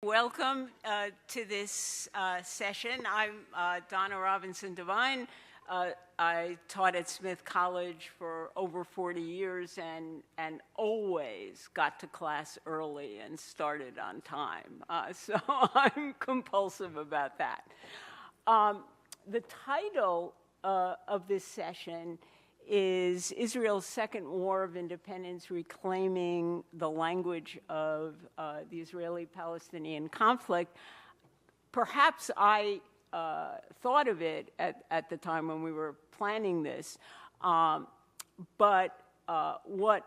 Welcome to this session. I'm Donna Robinson Devine. I taught at Smith College for over 40 years and always got to class early and started on time. So I'm compulsive about that. The title of this session is Israel's Second War of Independence, Reclaiming the Language of the Israeli-Palestinian Conflict. Perhaps I thought of it at the time when we were planning this, but what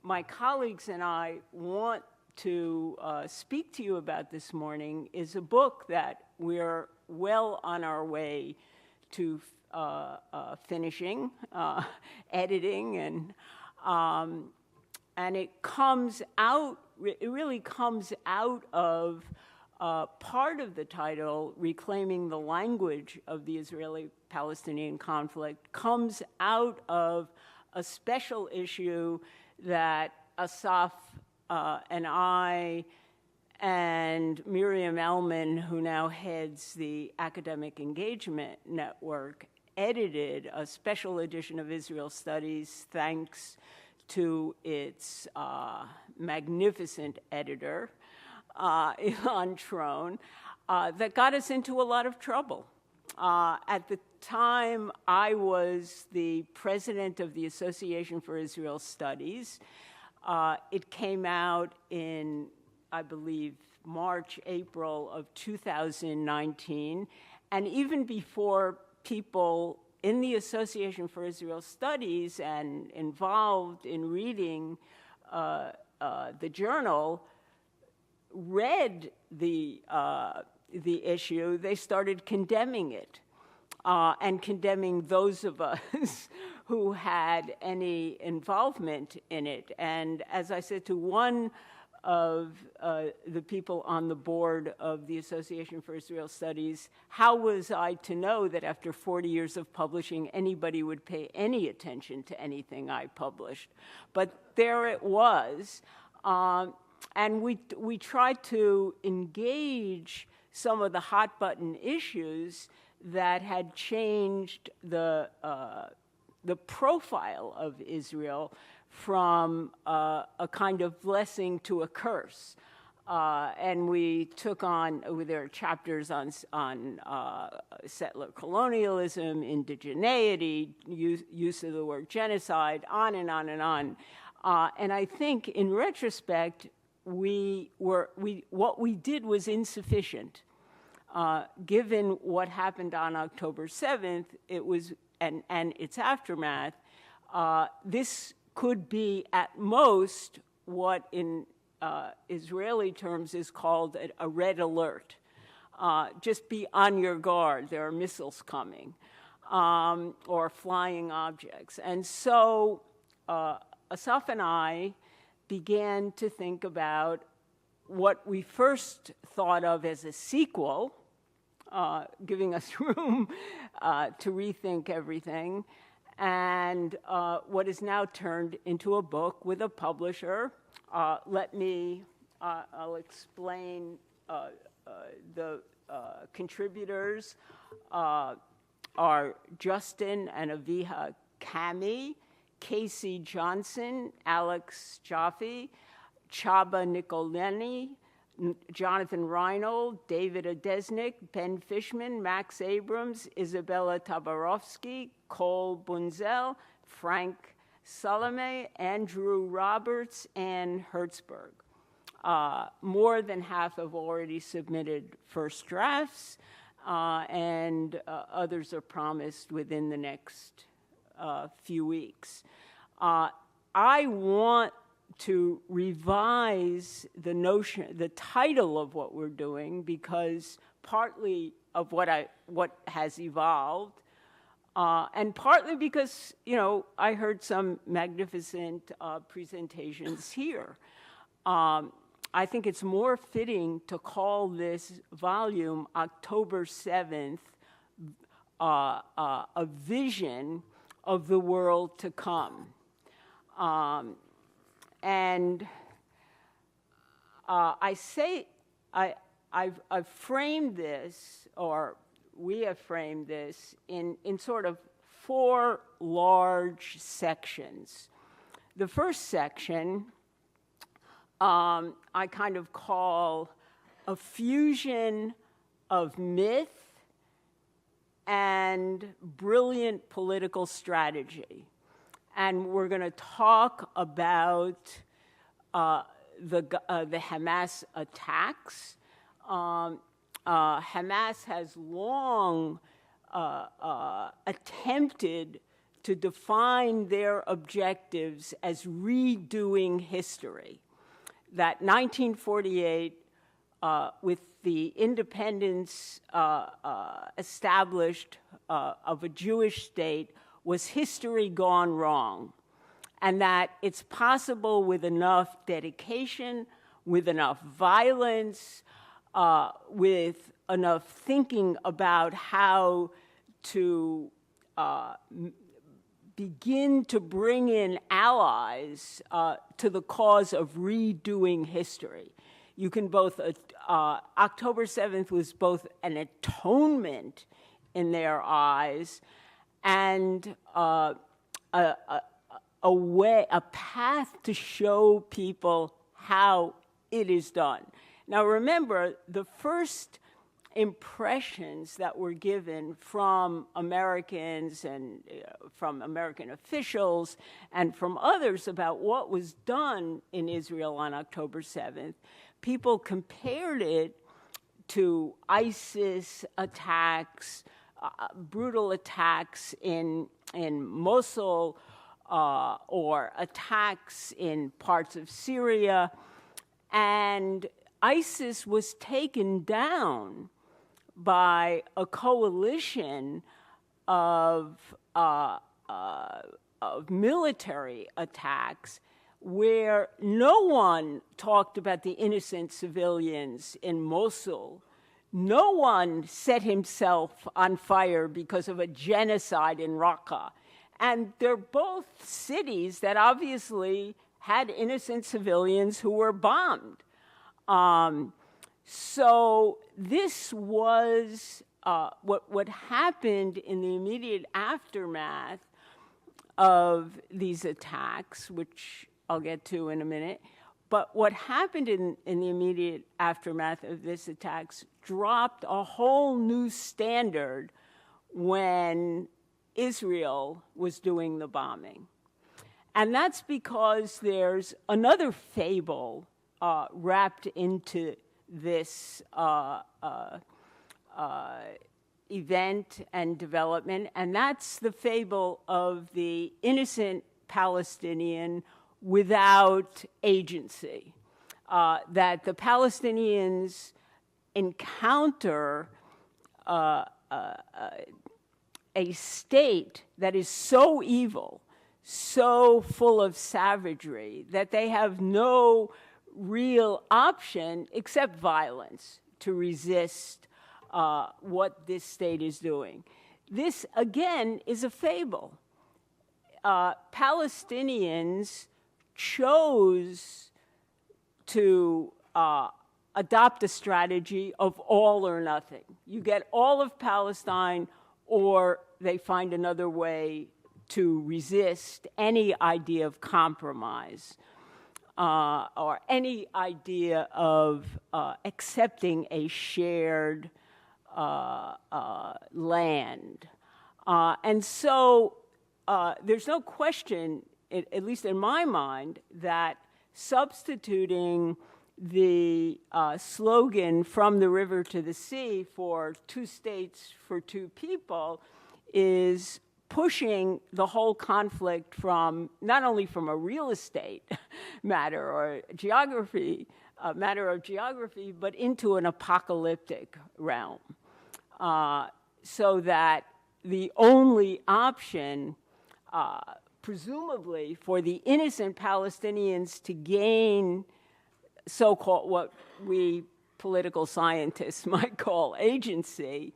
my colleagues and I want to speak to you about this morning is a book that we're well on our way to finishing, editing, and it comes out. It really comes out of part of the title, "Reclaiming the Language of the Israeli-Palestinian Conflict," comes out of a special issue that Asaf and I and Miriam Elman, who now heads the Academic Engagement Network, edited a special edition of Israel Studies thanks to its magnificent editor, Ilan Tron, that got us into a lot of trouble. At the time, I was the president of the Association for Israel Studies. It came out in, I believe, March, April of 2019, and even before people in the Association for Israel Studies and involved in reading the journal read the issue, they started condemning it and condemning those of us who had any involvement in it. And as I said to one of the people on the board of the Association for Israel Studies, how was I to know that after 40 years of publishing, anybody would pay any attention to anything I published? But there it was. And we tried to engage some of the hot-button issues that had changed the profile of Israel from a kind of blessing to a curse. And we took on, there are chapters on settler colonialism, indigeneity, use of the word genocide, on and on and on. And I think in retrospect, what we did was insufficient. Given what happened on October 7th, it was, and its aftermath, this could be at most what in Israeli terms is called a red alert. Just be on your guard, there are missiles coming, or flying objects. And so Asaf and I began to think about what we first thought of as a sequel, giving us room to rethink everything, and what is now turned into a book with a publisher. I'll explain the contributors are Justin and Aviha Kami, Casey Johnson, Alex Joffe, Chaba Nicoleni, Jonathan Reinold, David Adesnik, Ben Fishman, Max Abrams, Isabella Tabarovsky, Cole Bunzel, Franck Salameh, Andrew Roberts, and Hertzberg. More than half have already submitted first drafts, and others are promised within the next few weeks. I want to revise the title of what we're doing, because partly of what has evolved, and partly because, I heard some magnificent presentations here. I think it's more fitting to call this volume October 7th, a vision of the world to come. And I say I've framed this, or we have framed this, in sort of 4 large sections. The first section I kind of call a fusion of myth and brilliant political strategy. And we're going to talk about the Hamas attacks. Hamas has long attempted to define their objectives as redoing history. That 1948, with the independence established of a Jewish state, was history gone wrong, and that it's possible with enough dedication, with enough violence, with enough thinking about how to begin to bring in allies to the cause of redoing history. You can both, October 7th was both an atonement in their eyes and a path to show people how it is done. Now remember, the first impressions that were given from Americans and from American officials and from others about what was done in Israel on October 7th, people compared it to ISIS attacks, brutal attacks in Mosul, or attacks in parts of Syria. And ISIS was taken down by a coalition of military attacks where no one talked about the innocent civilians in Mosul. No one set himself on fire because of a genocide in Raqqa. And they're both cities that obviously had innocent civilians who were bombed. So this was what happened in the immediate aftermath of these attacks, which I'll get to in a minute. But what happened in the immediate aftermath of this attacks dropped a whole new standard when Israel was doing the bombing. And that's because there's another fable wrapped into this event and development, and that's the fable of the innocent Palestinian without agency, that the Palestinians encounter a state that is so evil, so full of savagery, that they have no real option except violence to resist what this state is doing. This, again, is a fable. Palestinians chose to adopt a strategy of all or nothing. You get all of Palestine, or they find another way to resist any idea of compromise or any idea of accepting a shared land. And so there's no question, at least in my mind, that substituting the slogan "from the river to the sea" for 2 states for 2 people is pushing the whole conflict from not only from a real estate matter or matter of geography, but into an apocalyptic realm, so that the only option, presumably, for the innocent Palestinians to gain so-called, what we political scientists might call agency,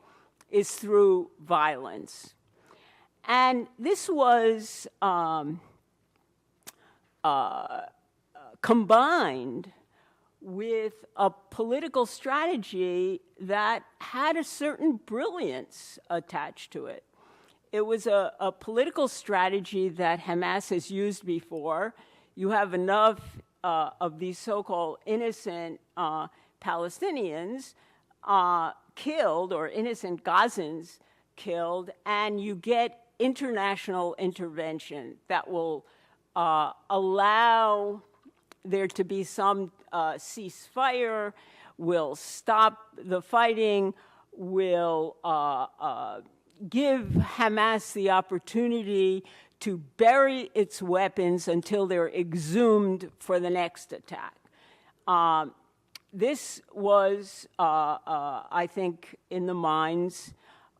is through violence. And this was combined with a political strategy that had a certain brilliance attached to it. It was a political strategy that Hamas has used before. You have enough of these so-called innocent Palestinians killed, or innocent Gazans killed, and you get international intervention that will allow there to be some ceasefire, will stop the fighting, will give Hamas the opportunity to bury its weapons until they're exhumed for the next attack. This was, I think, in the minds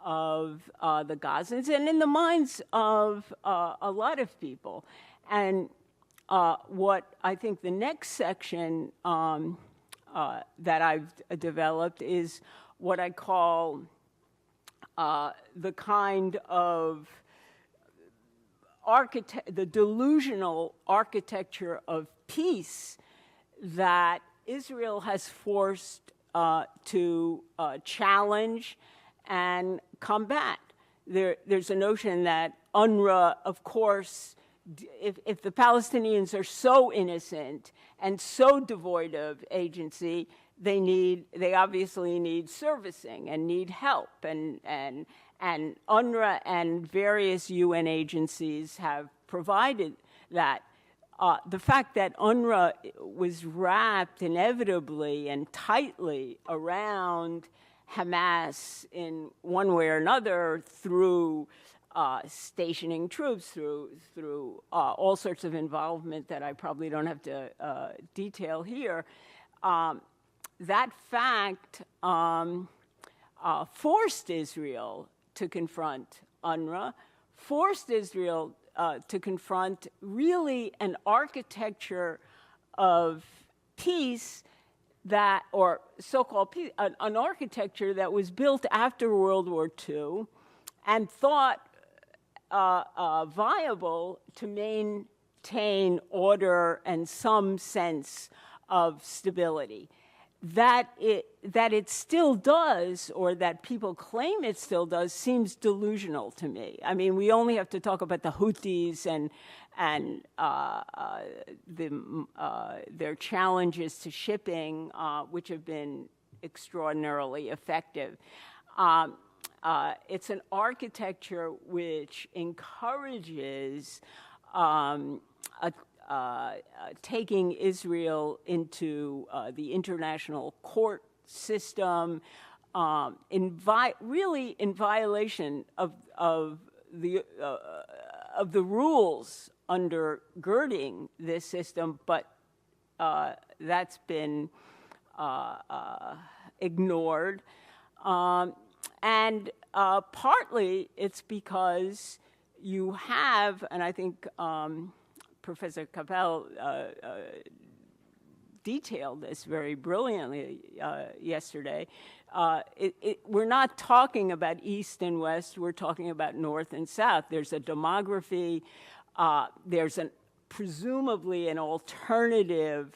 of the Gazans and in the minds of a lot of people. And what I think the next section that I've developed is what I call the kind of the delusional architecture of peace that Israel has forced to challenge and combat. There's a notion that UNRWA, of course, if the Palestinians are so innocent and so devoid of agency, they obviously need servicing and need help, and UNRWA and various UN agencies have provided that. The fact that UNRWA was wrapped inevitably and tightly around Hamas in one way or another through stationing troops, through all sorts of involvement that I probably don't have to detail here, that fact forced Israel to confront UNRWA, forced Israel to confront really an architecture of peace that, or so-called peace, an architecture that was built after World War II and thought viable to maintain order and some sense of stability. That it still does, or that people claim it still does, seems delusional to me. I mean, we only have to talk about the Houthis and their challenges to shipping, which have been extraordinarily effective. It's an architecture which encourages taking Israel into the international court system, really in violation of the rules undergirding this system, but that's been ignored. And partly it's because you have, and I think Professor Capel detailed this very brilliantly yesterday. We're not talking about East and West, we're talking about North and South. There's a demography, there's presumably an alternative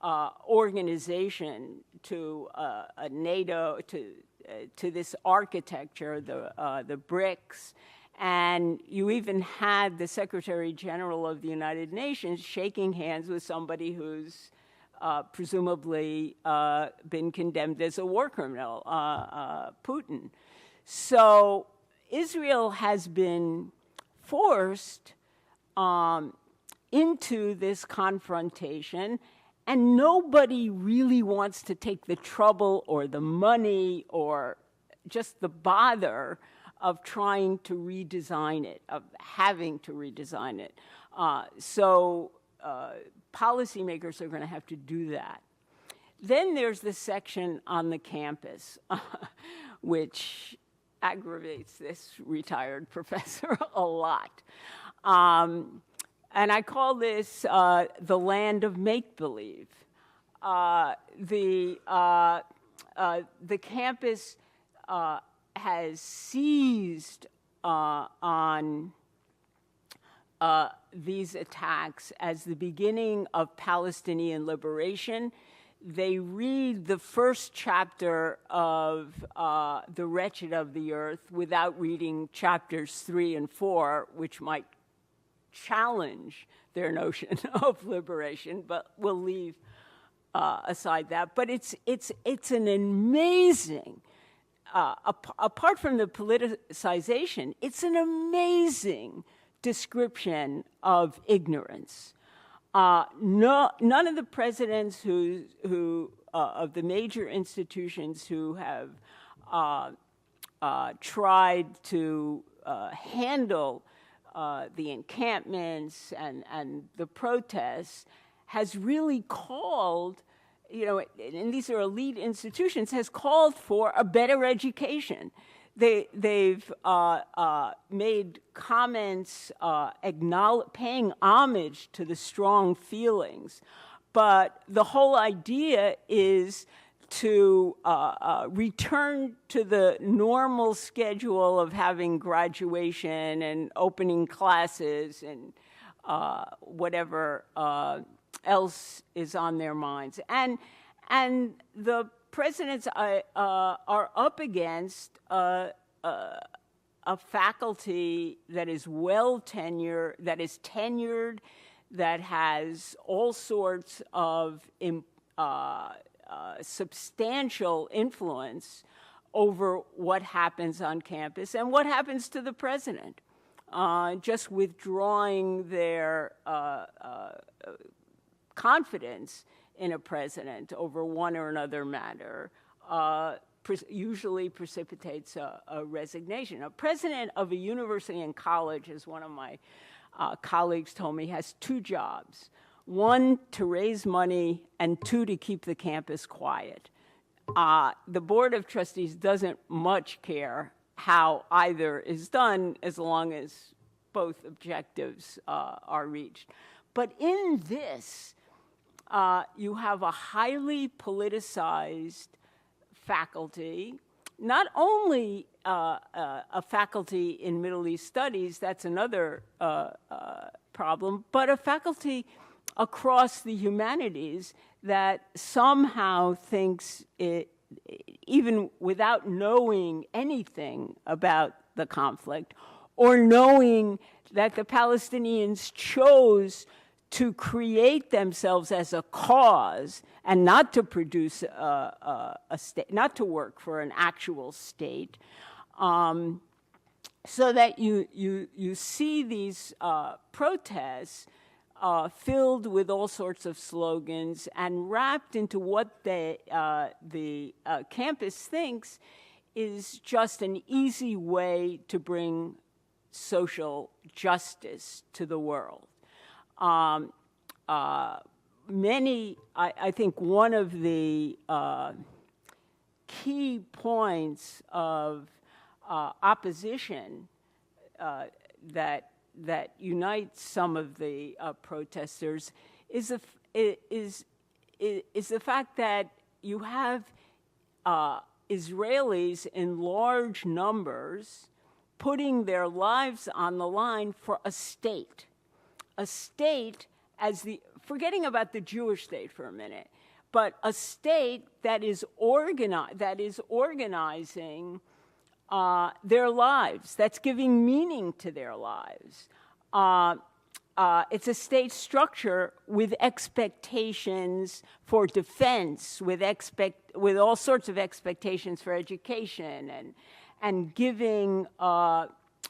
organization to a NATO, to this architecture, the BRICS. And you even had the Secretary General of the United Nations shaking hands with somebody who's presumably been condemned as a war criminal, Putin. So Israel has been forced into this confrontation, and nobody really wants to take the trouble or the money or just the bother of trying to redesign it, of having to redesign it. So policymakers are going to have to do that. Then there's the section on the campus, which aggravates this retired professor a lot. And I call this the land of make-believe. The campus has seized on these attacks as the beginning of Palestinian liberation. they read the first chapter of The Wretched of the Earth without reading chapters 3 and 4, which might challenge their notion of liberation, but we'll leave aside that. But it's an amazing, apart from the politicization, it's an amazing description of ignorance. None of the presidents who of the major institutions who have tried to handle the encampments and the protests has really called, and these are elite institutions, has called for a better education. They've made comments paying homage to the strong feelings, but the whole idea is to return to the normal schedule of having graduation and opening classes and whatever else is on their minds. And the presidents are up against a faculty that is tenured, that has all sorts of substantial influence over what happens on campus and what happens to the president. Just withdrawing their confidence in a president over one or another matter usually precipitates a resignation. A president of a university and college, as one of my colleagues told me, has two jobs. One, to raise money, and two, to keep the campus quiet. The Board of Trustees doesn't much care how either is done as long as both objectives are reached. But in this, you have a highly politicized faculty, not only a faculty in Middle East studies, that's another problem, but a faculty across the humanities that somehow thinks it, even without knowing anything about the conflict, or knowing that the Palestinians chose to create themselves as a cause and not to produce a state, not to work for an actual state, so that you see these protests filled with all sorts of slogans and wrapped into what the campus thinks is just an easy way to bring social justice to the world. I think one of the key points of opposition that unites some of the protesters is the fact that you have Israelis in large numbers putting their lives on the line for a state as forgetting about the Jewish state for a minute, but a state that is organizing their lives, that's giving meaning to their lives. It's a state structure with expectations for defense, with all sorts of expectations for education, and giving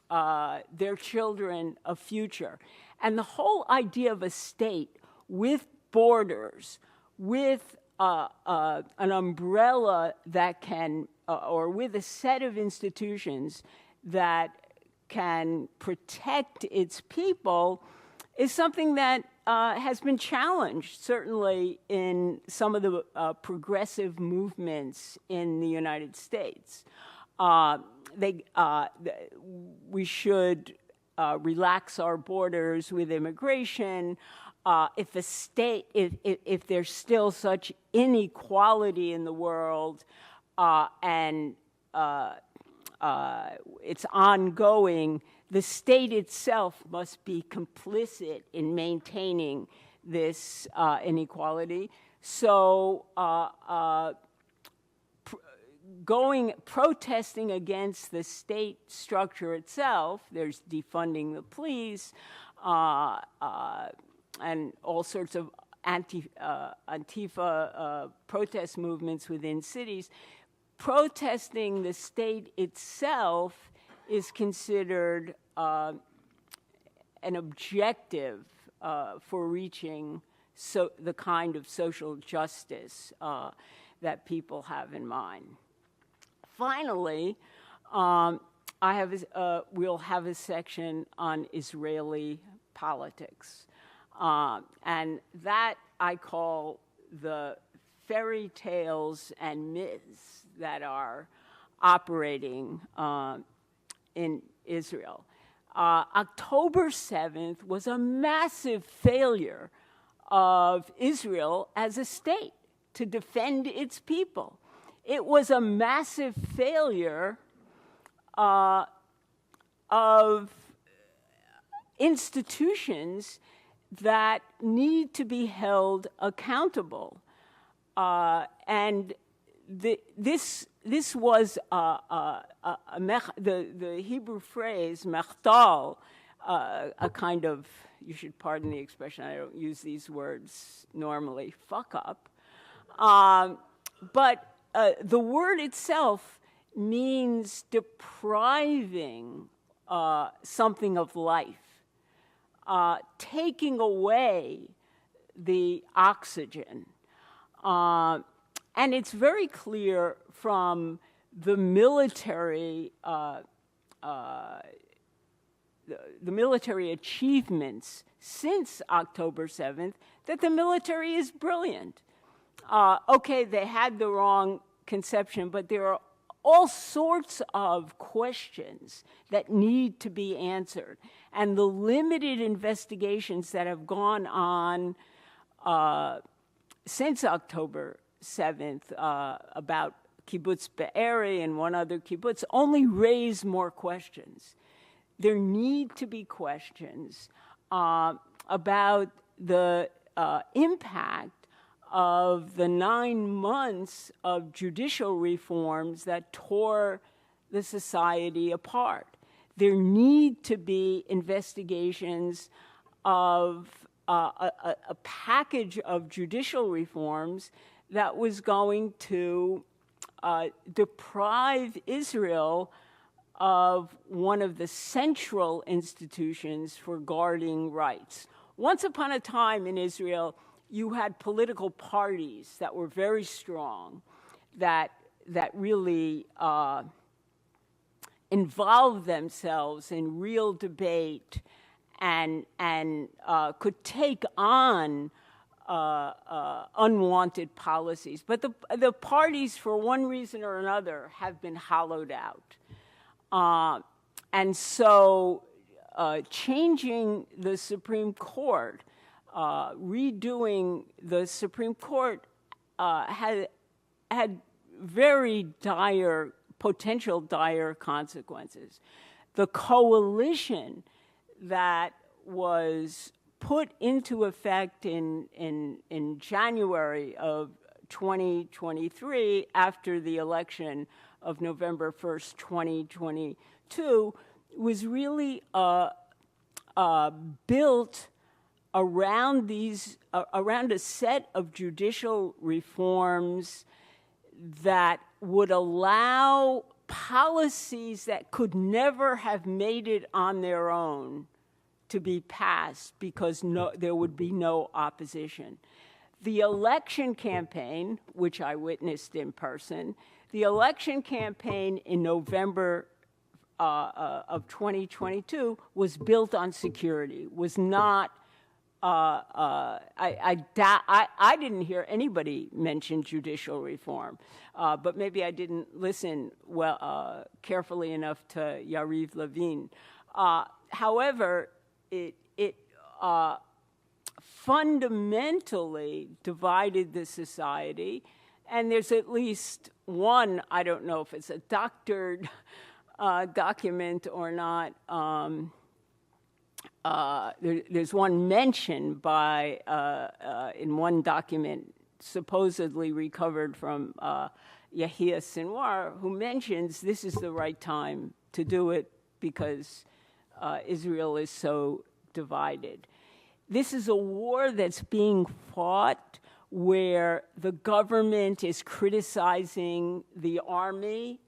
their children a future. And the whole idea of a state with borders, with an umbrella that can, or with a set of institutions that can protect its people, is something that has been challenged, certainly in some of the progressive movements in the United States. We should relax our borders with immigration. If there's still such inequality in the world, and it's ongoing, the state itself must be complicit in maintaining this inequality. So protesting against the state structure itself, there's defunding the police, and all sorts of Antifa protest movements within cities. Protesting the state itself is considered an objective for reaching the kind of social justice that people have in mind. Finally, we'll have a section on Israeli politics. And that I call the fairy tales and myths that are operating in Israel. October 7th was a massive failure of Israel as a state to defend its people. It was a massive failure of institutions that need to be held accountable. And this was the Hebrew phrase, machtal, a kind of, you should pardon the expression, I don't use these words normally, fuck up. But the word itself means depriving something of life, taking away the oxygen. And it's very clear from the military achievements since October 7th that the military is brilliant. Okay, they had the wrong conception, but there are all sorts of questions that need to be answered. And the limited investigations that have gone on since October 7th about kibbutz Be'eri and one other kibbutz only raise more questions. There need to be questions about the impact of the 9 months of judicial reforms that tore the society apart. There need to be investigations of a package of judicial reforms that was going to deprive Israel of one of the central institutions for guarding rights. Once upon a time in Israel, you had political parties that were very strong, that really involved themselves in real debate and could take on unwanted policies. But the parties, for one reason or another, have been hollowed out. And so changing the Supreme Court, redoing the Supreme Court had very potential dire consequences. The coalition that was put into effect in January of 2023 after the election of November 1st, 2022, was really built around a set of judicial reforms that would allow policies that could never have made it on their own to be passed because there would be no opposition. The election campaign, which I witnessed in person, the election campaign in November of 2022 was built on security, was not, I didn't hear anybody mention judicial reform, but maybe I didn't listen carefully enough to Yariv Levin. However, it fundamentally divided the society, and there's at least one, I don't know if it's a doctored document or not, there's one mention by, in one document supposedly recovered from Yahya Sinwar, who mentions this is the right time to do it because Israel is so divided. This is a war that's being fought where the government is criticizing the army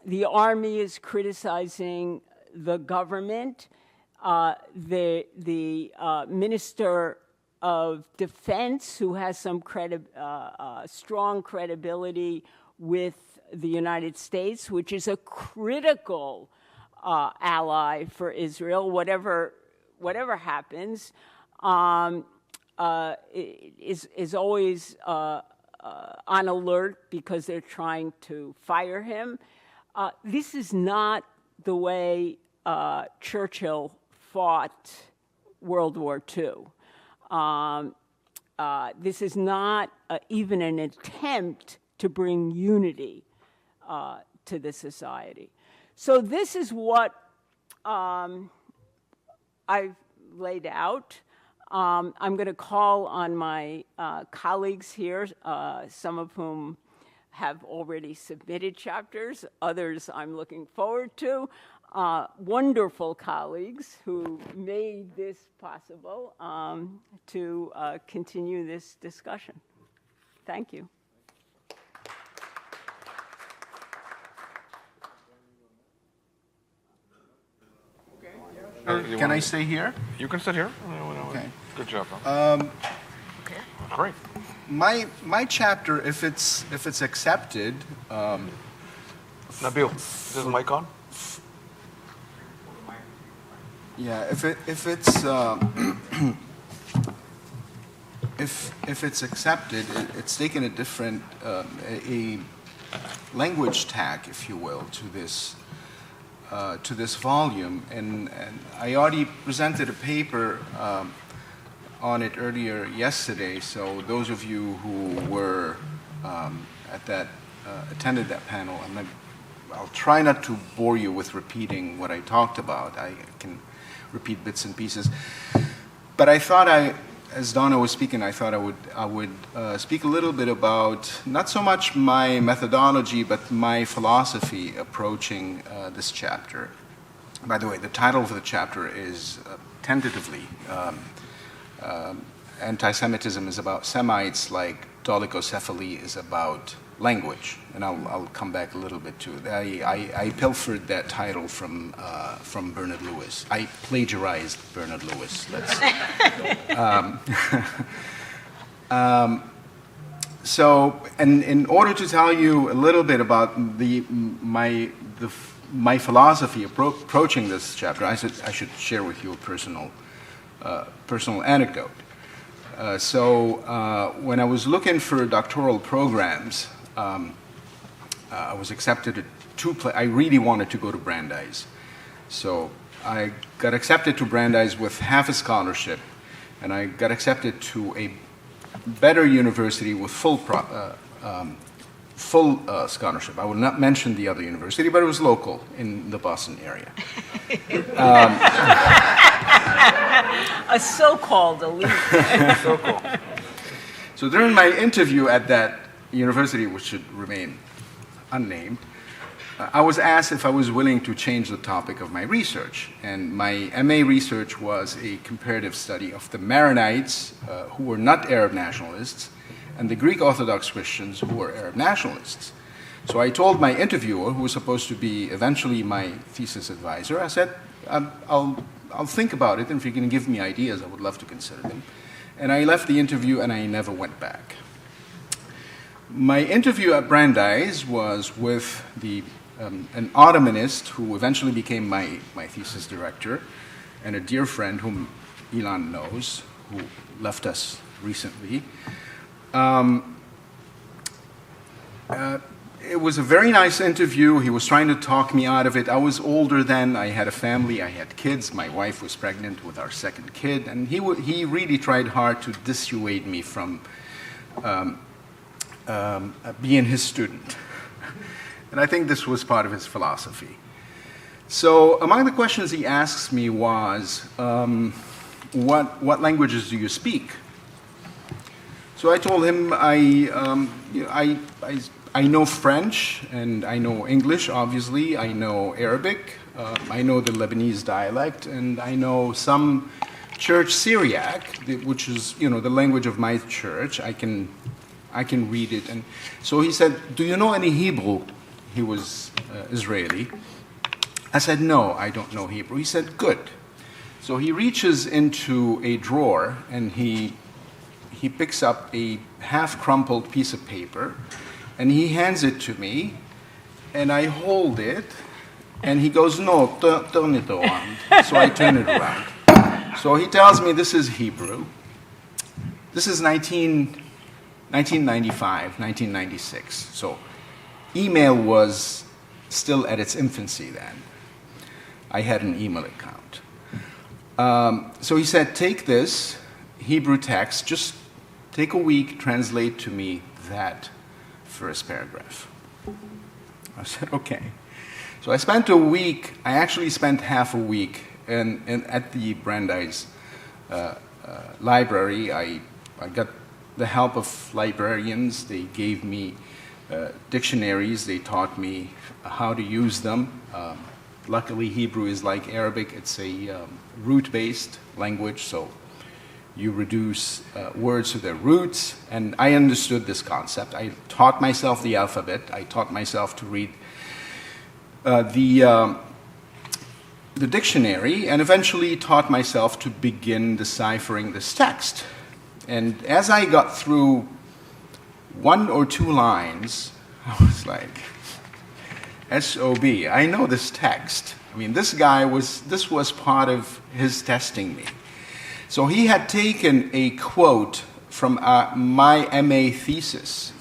is criticizing the government. The Minister of Defense, who has some strong credibility with the United States, which is a critical ally for Israel, whatever happens, is always on alert because they're trying to fire him. This is not the way Churchill fought World War II. This is not even an attempt to bring unity to the society. So this is what I've laid out. I'm going to call on my colleagues here, some of whom have already submitted chapters, others I'm looking forward to. Wonderful colleagues who made this possible to continue this discussion. Thank you. Can I stay here? You can sit here. Okay. Good job. Great. My chapter, if it's accepted. Nabil, is the mic on? Yeah, if it's accepted, it's taken a different a language tag, if you will, to this volume, and I already presented a paper on it earlier yesterday. So those of you who were attended that panel, I'll try not to bore you with repeating what I talked about. I can repeat bits and pieces, but I thought as Donna was speaking, I thought I would speak a little bit about not so much my methodology, but my philosophy approaching this chapter. By the way, the title of the chapter is tentatively Anti-Semitism is about Semites, like dolichocephaly is about language, and I'll come back a little bit to it. I pilfered that title from Bernard Lewis. I plagiarized Bernard Lewis. So, and in order to tell you a little bit about my philosophy approaching this chapter, I should share with you a personal anecdote. When I was looking for doctoral programs, I was accepted at I really wanted to go to Brandeis. So I got accepted to Brandeis with half a scholarship, and I got accepted to a better university with full scholarship. I will not mention the other university, but it was local in the Boston area. A so-called elite. So-called. So during my interview at that university, which should remain unnamed, I was asked if I was willing to change the topic of my research. And my MA research was a comparative study of the Maronites, who were not Arab nationalists, and the Greek Orthodox Christians, who were Arab nationalists. So I told my interviewer, who was supposed to be eventually my thesis advisor, I said, I'll think about it, and if you can give me ideas, I would love to consider them. And I left the interview, and I never went back. My interview at Brandeis was with an Ottomanist who eventually became my thesis director, and a dear friend whom Ilan knows, who left us recently. It was a very nice interview. He was trying to talk me out of it. I was older then. I had a family. I had kids. My wife was pregnant with our second kid. And he really tried hard to dissuade me from being his student. And I think this was part of his philosophy. So among the questions he asks me was, what languages do you speak? So I told him I know French and I know English, obviously. I know Arabic. I know the Lebanese dialect, and I know some Church Syriac, which is the language of my church. I can read it. And so he said, "Do you know any Hebrew?" He was Israeli. I said, "No, I don't know Hebrew." He said, "Good." So he reaches into a drawer and he picks up a half-crumpled piece of paper and he hands it to me, and I hold it, and he goes, "No, turn it around." So I turn it around. So he tells me this is Hebrew. This is 1995, 1996. So email was still at its infancy then. I had an email account. So he said, "Take this Hebrew text, just take a week, translate to me that first paragraph." I said, "Okay." So I spent a week, I actually spent half a week at the Brandeis library. I got the help of librarians. They gave me dictionaries. They taught me how to use them. Luckily, Hebrew is like Arabic. It's a root-based language, so you reduce words to their roots. And I understood this concept. I taught myself the alphabet. I taught myself to read the dictionary, and eventually taught myself to begin deciphering this text. And as I got through one or two lines, I was like, SOB, I know this text. I mean, this was part of his testing me. So he had taken a quote from my MA thesis.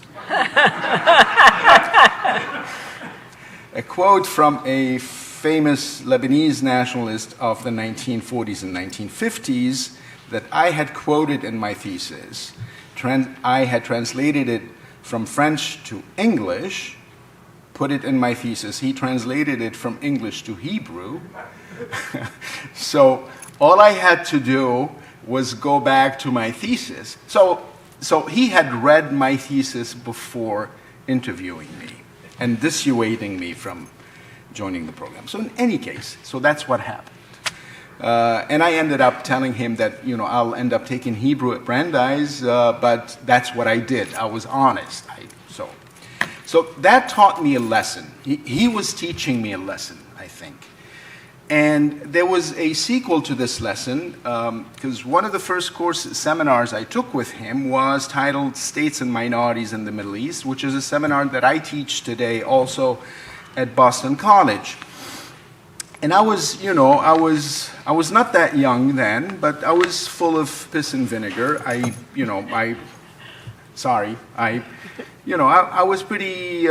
A quote from a famous Lebanese nationalist of the 1940s and 1950s that I had quoted in my thesis. I had translated it from French to English, put it in my thesis. He translated it from English to Hebrew. So all I had to do was go back to my thesis. So he had read my thesis before interviewing me and dissuading me from joining the program. So in any case, so that's what happened. And I ended up telling him that, I'll end up taking Hebrew at Brandeis, but that's what I did. I was honest. So that taught me a lesson. He was teaching me a lesson, I think. And there was a sequel to this lesson, because one of the first seminars I took with him was titled States and Minorities in the Middle East, which is a seminar that I teach today also at Boston College. And I was not that young then, but I was full of piss and vinegar. I was pretty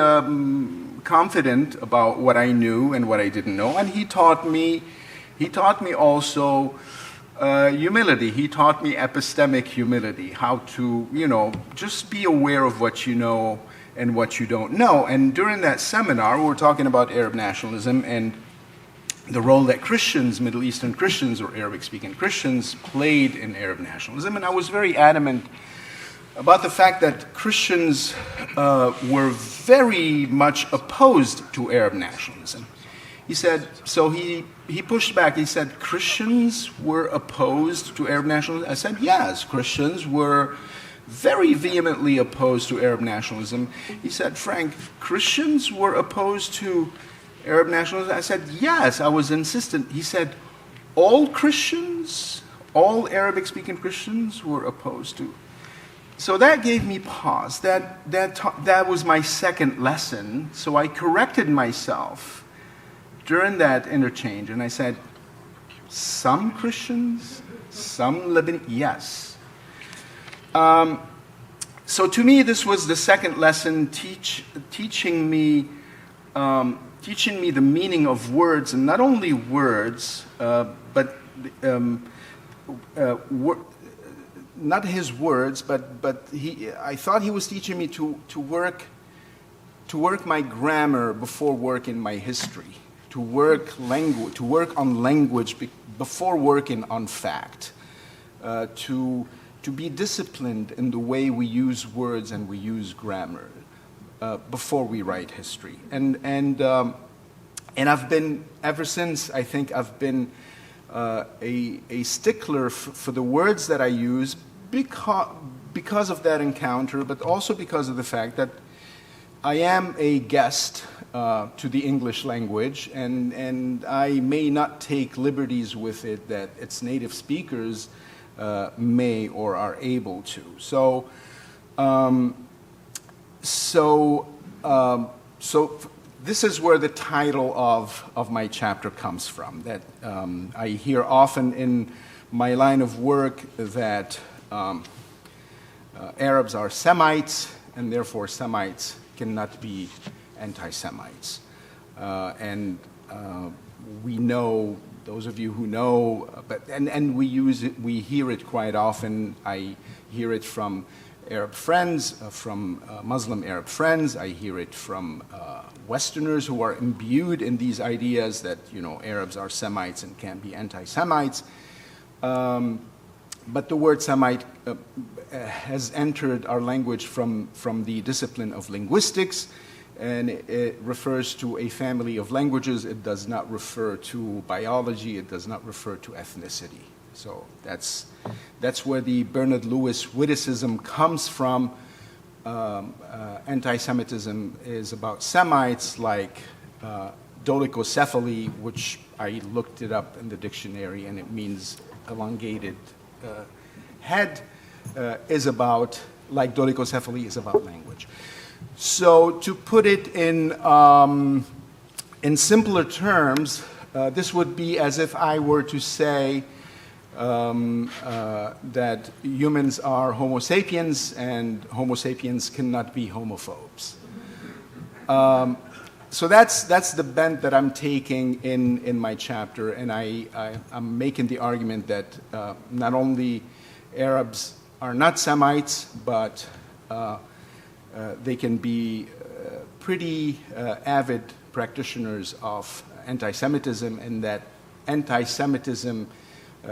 confident about what I knew and what I didn't know. And he taught me also humility. He taught me epistemic humility, how to, just be aware of what you know and what you don't know. And during that seminar, we were talking about Arab nationalism and the role that Christians, Middle Eastern Christians or Arabic-speaking Christians, played in Arab nationalism. And I was very adamant about the fact that Christians were very much opposed to Arab nationalism. He said, so he pushed back. He said, Christians were opposed to Arab nationalism? I said, yes, Christians were very vehemently opposed to Arab nationalism. He said, Franck, Christians were opposed to Arab nationalism? I said, yes, I was insistent. He said, all Christians, all Arabic-speaking Christians were opposed to. So that gave me pause. That was my second lesson. So I corrected myself during that interchange, and I said, some Christians, some Lebanese, yes. So to me, this was the second lesson, teaching me the meaning of words, and not only words, but not his words, but I thought he was teaching me to work my grammar before working my history, work on language before working on fact, to be disciplined in the way we use words and we use grammar before we write history. And I've been, ever since, I think I've been a stickler for the words that I use because of that encounter, but also because of the fact that I am a guest to the English language, and I may not take liberties with it that its native speakers may or are able to. So, this is where the title of my chapter comes from. That I hear often in my line of work that Arabs are Semites, and therefore Semites cannot be anti-Semites. We know, those of you who know, and we use it, we hear it quite often. I hear it from Arab friends, from Muslim Arab friends. I hear it from Westerners who are imbued in these ideas that, you know, Arabs are Semites and can't be anti-Semites. But the word Semite has entered our language from the discipline of linguistics, and it refers to a family of languages. It does not refer to biology. It does not refer to ethnicity. So that's where the Bernard Lewis witticism comes from. Anti-Semitism is about Semites, like dolichocephaly, which I looked it up in the dictionary, and it means elongated head, is about, like dolichocephaly is about language. So to put it in simpler terms, this would be as if I were to say that humans are Homo sapiens and Homo sapiens cannot be homophobes. So that's the bent that I'm taking in my chapter, and I'm making the argument that not only Arabs are not Semites, but they can be pretty avid practitioners of anti-Semitism, and that anti-Semitism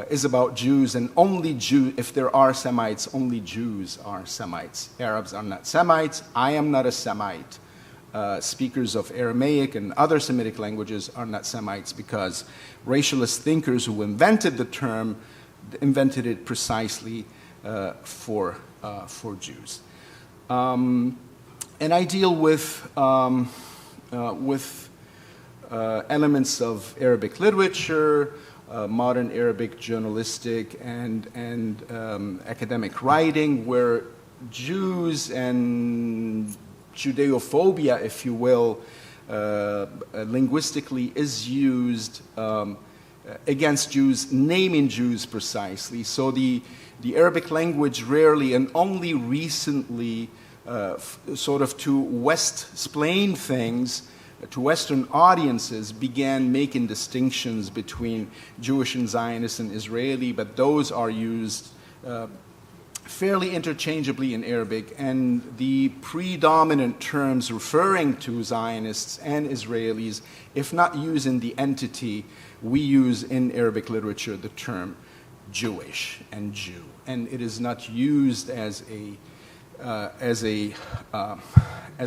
is about Jews, and only Jews, if there are Semites, only Jews are Semites. Arabs are not Semites. I am not a Semite. Speakers of Aramaic and other Semitic languages are not Semites because racialist thinkers who invented the term invented it precisely for Jews. And I deal with elements of Arabic literature, modern Arabic journalistic and academic writing, where Jews and Judeophobia, if you will, linguistically is used against Jews, naming Jews precisely. So the Arabic language rarely and only recently sort of to West-splain things, to Western audiences, began making distinctions between Jewish and Zionist and Israeli, but those are used fairly interchangeably in Arabic, and the predominant terms referring to Zionists and Israelis, if not using the entity, we use in Arabic literature the term Jewish and Jew, and it is not used as a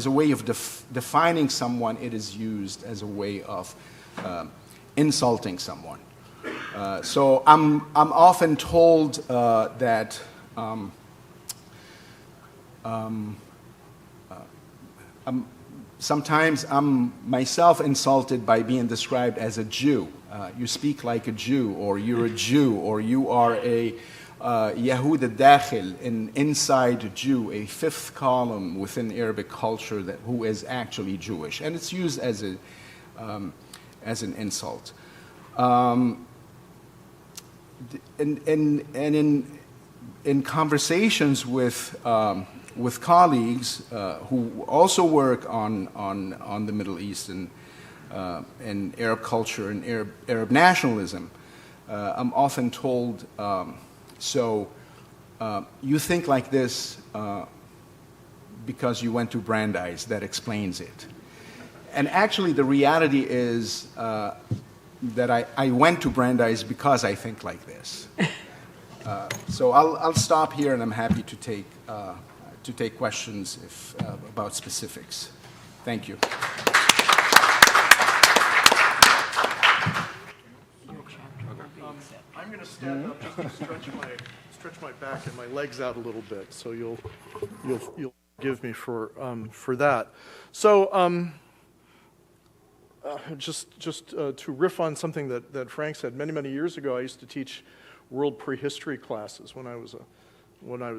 way of defining someone. It is used as a way of insulting someone. So I'm often told that sometimes I'm myself insulted by being described as a Jew. You speak like a Jew, or you're a Jew, or you are a Yahud al-Dakhil, an inside Jew, a fifth column within Arabic culture who is actually Jewish, and it's used as an insult. In conversations with colleagues who also work on the Middle East and Arab culture and Arab nationalism, I'm often told, so you think like this because you went to Brandeis, that explains it. And actually, the reality is that I went to Brandeis because I think like this. So I'll stop here, and I'm happy to take questions about specifics. Thank you. I'm going to stand up just to stretch my back and my legs out a little bit, so you'll forgive me for that. So just to riff on something that Franck said, many years ago, I used to teach world prehistory classes when I was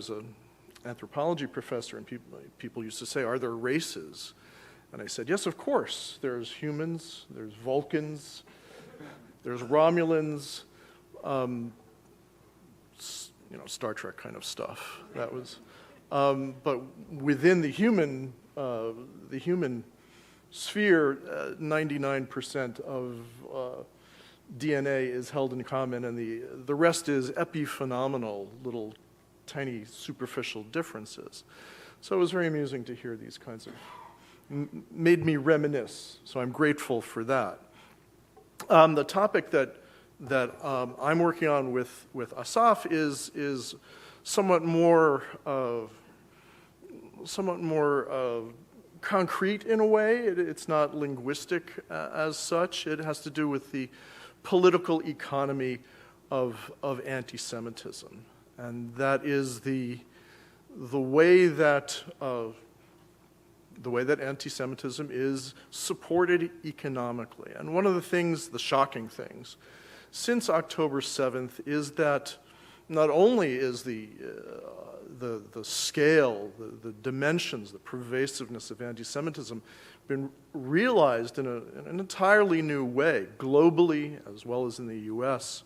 an anthropology professor, and people used to say, "Are there races?" And I said, "Yes, of course. There's humans, there's Vulcans, there's Romulans." Star Trek kind of stuff. That was, but within the human sphere, 99% of DNA is held in common, and the rest is epiphenomenal, little tiny superficial differences. So it was very amusing to hear these kinds of, made me reminisce. So I'm grateful for that. The topic that I'm working on with Asaf is somewhat more concrete in a way. It's not linguistic as such. It has to do with the political economy of anti-Semitism, and that is the way that anti-Semitism is supported economically. And one of the things, the shocking things, since October 7th is that not only is the scale, the dimensions, the pervasiveness of anti-Semitism been realized in an entirely new way, globally as well as in the U.S.,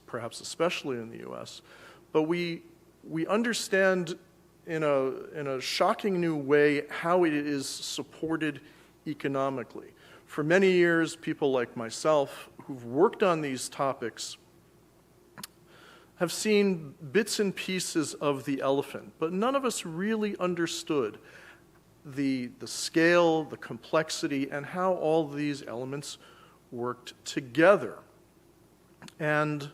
perhaps especially in the U.S., but we understand in a shocking new way how it is supported economically. For many years, people like myself who've worked on these topics have seen bits and pieces of the elephant, but none of us really understood the scale, the complexity, and how all these elements worked together. And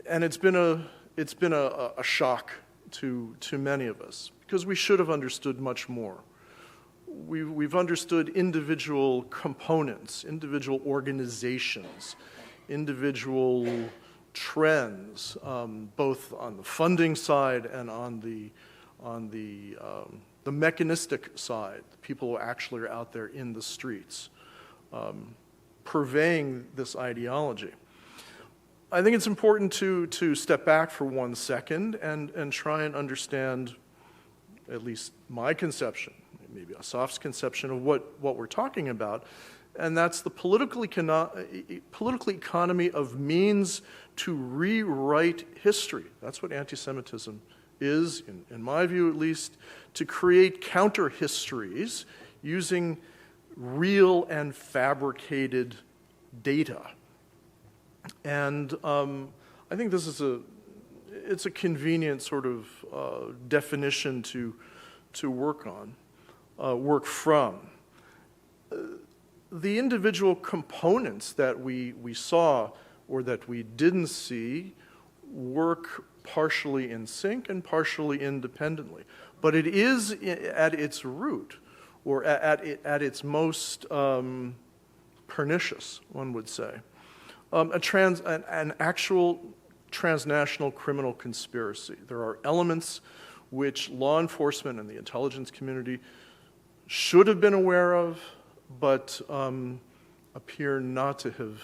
it's been a shock to many of us, because we should have understood much more. We've understood individual components, individual organizations, individual trends, both on the funding side and on the mechanistic side, the people who actually are out there in the streets, purveying this ideology. I think it's important to step back for 1 second and try and understand at least my conception, maybe Asaf's conception of what we're talking about, and that's the political economy of means to rewrite history. That's what anti-Semitism is, in my view at least, to create counter-histories using real and fabricated data. And I think this is it's a convenient sort of definition to work on, work from. The individual components that we saw or that we didn't see work partially in sync and partially independently. But it is at its root, or at its most pernicious, one would say, an actual transnational criminal conspiracy. There are elements which law enforcement and the intelligence community should have been aware of, but appear not to have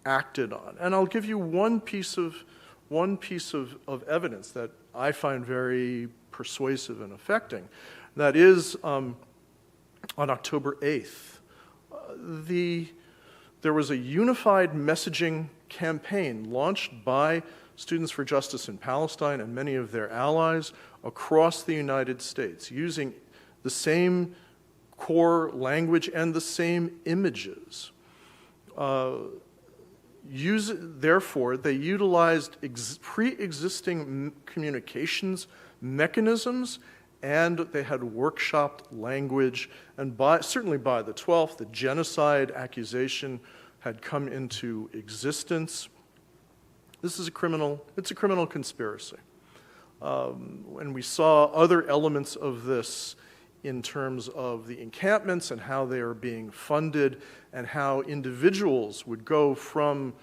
acted on. And I'll give you one piece of evidence that I find very persuasive and affecting. That is, on October 8th, there was a unified messaging campaign launched by Students for Justice in Palestine and many of their allies across the United States, using the same core language and the same images. Therefore, they utilized pre-existing communications mechanisms and they had workshopped language, and certainly by the 12th, the genocide accusation had come into existence. This is a criminal conspiracy. And we saw other elements of this in terms of the encampments and how they are being funded and how individuals would go from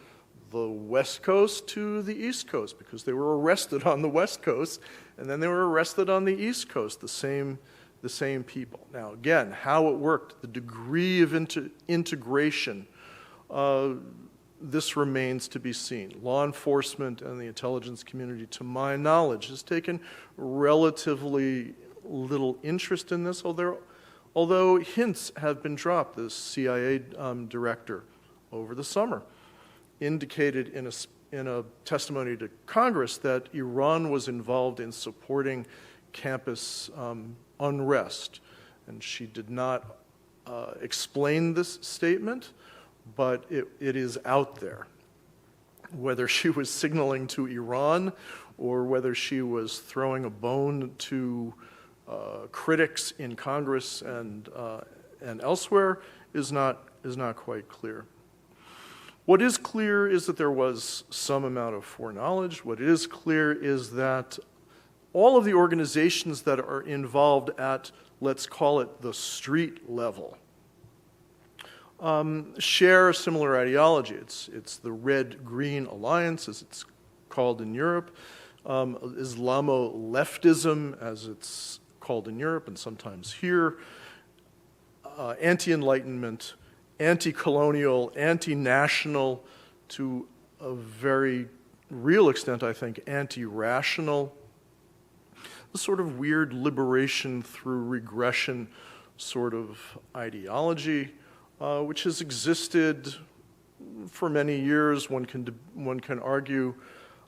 the West Coast to the East Coast because they were arrested on the West Coast and then they were arrested on the East Coast, the same people. Now, again, how it worked, the degree of integration, this remains to be seen. Law enforcement and the intelligence community, to my knowledge, has taken relatively little interest in this, although hints have been dropped. The CIA director over the summer indicated in a testimony to Congress that Iran was involved in supporting campus unrest. And she did not explain this statement, but it is out there. Whether she was signaling to Iran or whether she was throwing a bone to critics in Congress and elsewhere is not quite clear. What is clear is that there was some amount of foreknowledge. What is clear is that all of the organizations that are involved at, let's call it, the street level, share a similar ideology. It's the Red-Green Alliance, as it's called in Europe, Islamo-leftism, as it's called in Europe and sometimes here, anti-enlightenment, anti-colonial, anti-national, to a very real extent, I think, anti-rational, a sort of weird liberation through regression sort of ideology, which has existed for many years. One can argue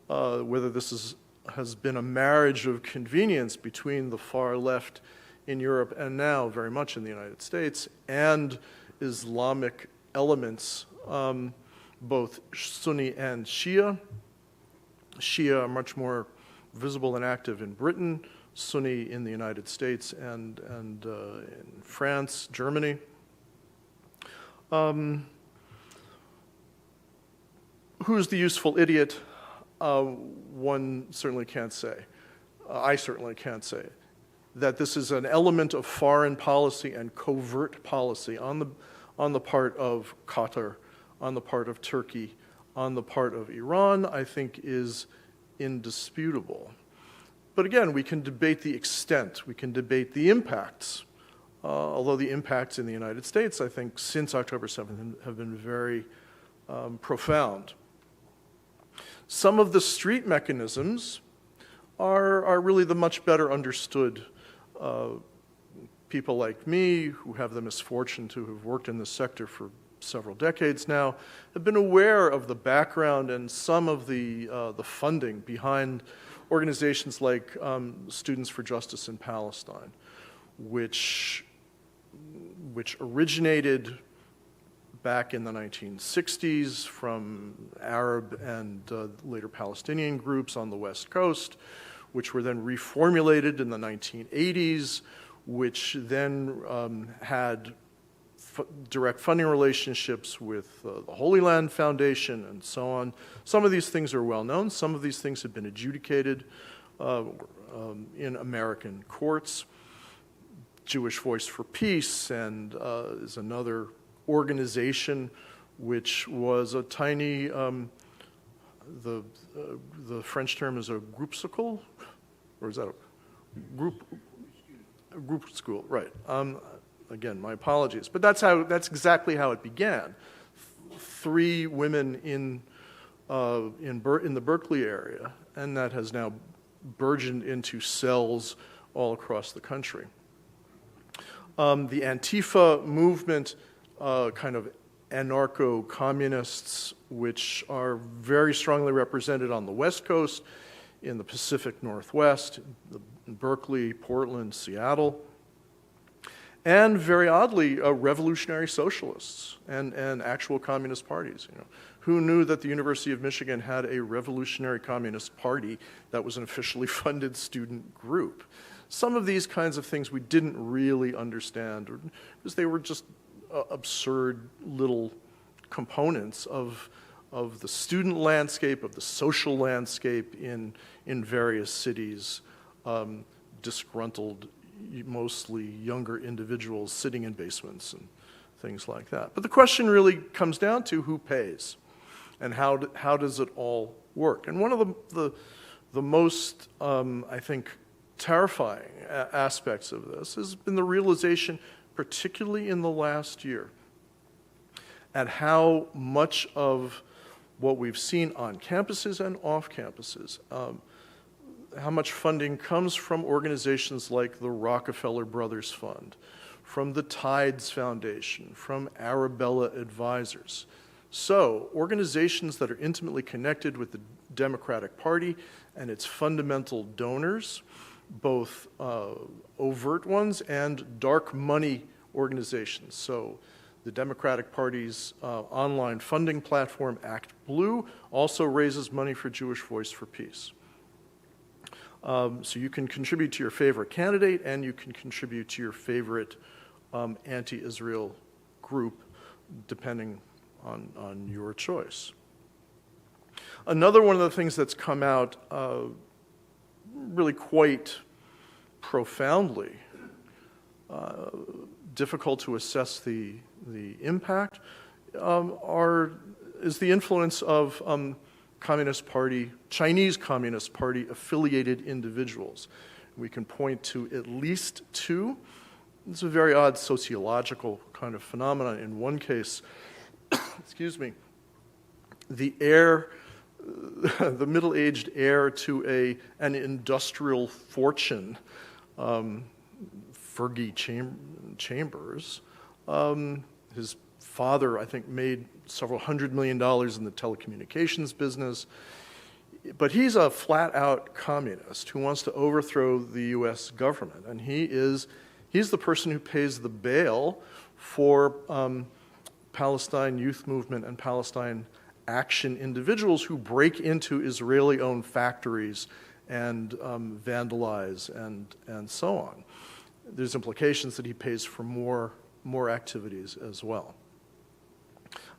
whether this has been a marriage of convenience between the far left in Europe and now very much in the United States and Islamic elements, both Sunni and Shia. Shia are much more visible and active in Britain, Sunni in the United States and in France, Germany. Who's the useful idiot? One certainly can't say. I certainly can't say. That this is an element of foreign policy and covert policy on the part of Qatar, on the part of Turkey, on the part of Iran, I think is indisputable. But again, we can debate the extent, we can debate the impacts, although the impacts in the United States, I think, since October 7th have been very profound. Some of the street mechanisms are really the much better understood. People like me, who have the misfortune to have worked in this sector for several decades now, have been aware of the background and some of the funding behind organizations like Students for Justice in Palestine, which originated back in the 1960s from Arab and later Palestinian groups on the West Coast, which were then reformulated in the 1980s, which then had direct funding relationships with the Holy Land Foundation and so on. Some of these things are well known. Some of these things have been adjudicated in American courts. Jewish Voice for Peace and is another organization which was a tiny, the French term is a groupsicle, or is that a group school, right. Again, my apologies. But that's exactly how it began. 3 women in the Berkeley area, and that has now burgeoned into cells all across the country. The Antifa movement, kind of anarcho-communists, which are very strongly represented on the West Coast, in the Pacific Northwest, in Berkeley, Portland, Seattle, and very oddly, revolutionary socialists and actual communist parties, Who knew that the University of Michigan had a revolutionary communist party that was an officially funded student group? Some of these kinds of things we didn't really understand because they were just absurd little components of the student landscape, of the social landscape in various cities, disgruntled, mostly younger individuals sitting in basements and things like that. But the question really comes down to who pays and how does it all work? And one of the most, I think, terrifying aspects of this has been the realization, particularly in the last year, at how much of what we've seen on campuses and off campuses, how much funding comes from organizations like the Rockefeller Brothers Fund, from the Tides Foundation, from Arabella Advisors. So, organizations that are intimately connected with the Democratic Party and its fundamental donors, both overt ones and dark money organizations. So, the Democratic Party's online funding platform, Act Blue, also raises money for Jewish Voice for Peace. So you can contribute to your favorite candidate and you can contribute to your favorite anti-Israel group, depending on your choice. Another one of the things that's come out really quite profoundly, difficult to assess the impact, is the influence of Chinese Communist Party affiliated individuals. We can point to at least two. It's a very odd sociological kind of phenomenon. In one case, excuse me, the middle-aged heir to an industrial fortune, Fergie Chambers, his father, I think, made several $100 million in the telecommunications business. But he's a flat-out communist who wants to overthrow the U.S. government. And he's the person who pays the bail for Palestine Youth Movement and Palestine Action individuals who break into Israeli-owned factories and vandalize and so on. There's implications that he pays for more activities as well.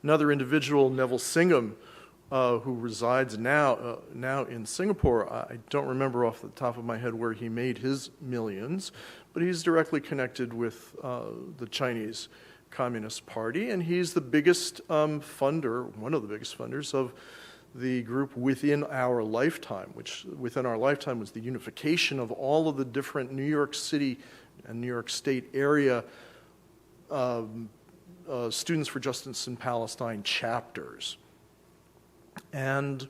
Another individual, Neville Singham, who resides now in Singapore. I don't remember off the top of my head where he made his millions, but he's directly connected with the Chinese Communist Party, and he's the biggest funder, one of the biggest funders of the group Within Our Lifetime, which within our lifetime was the unification of all of the different New York City and New York State area Students for Justice in Palestine chapters. And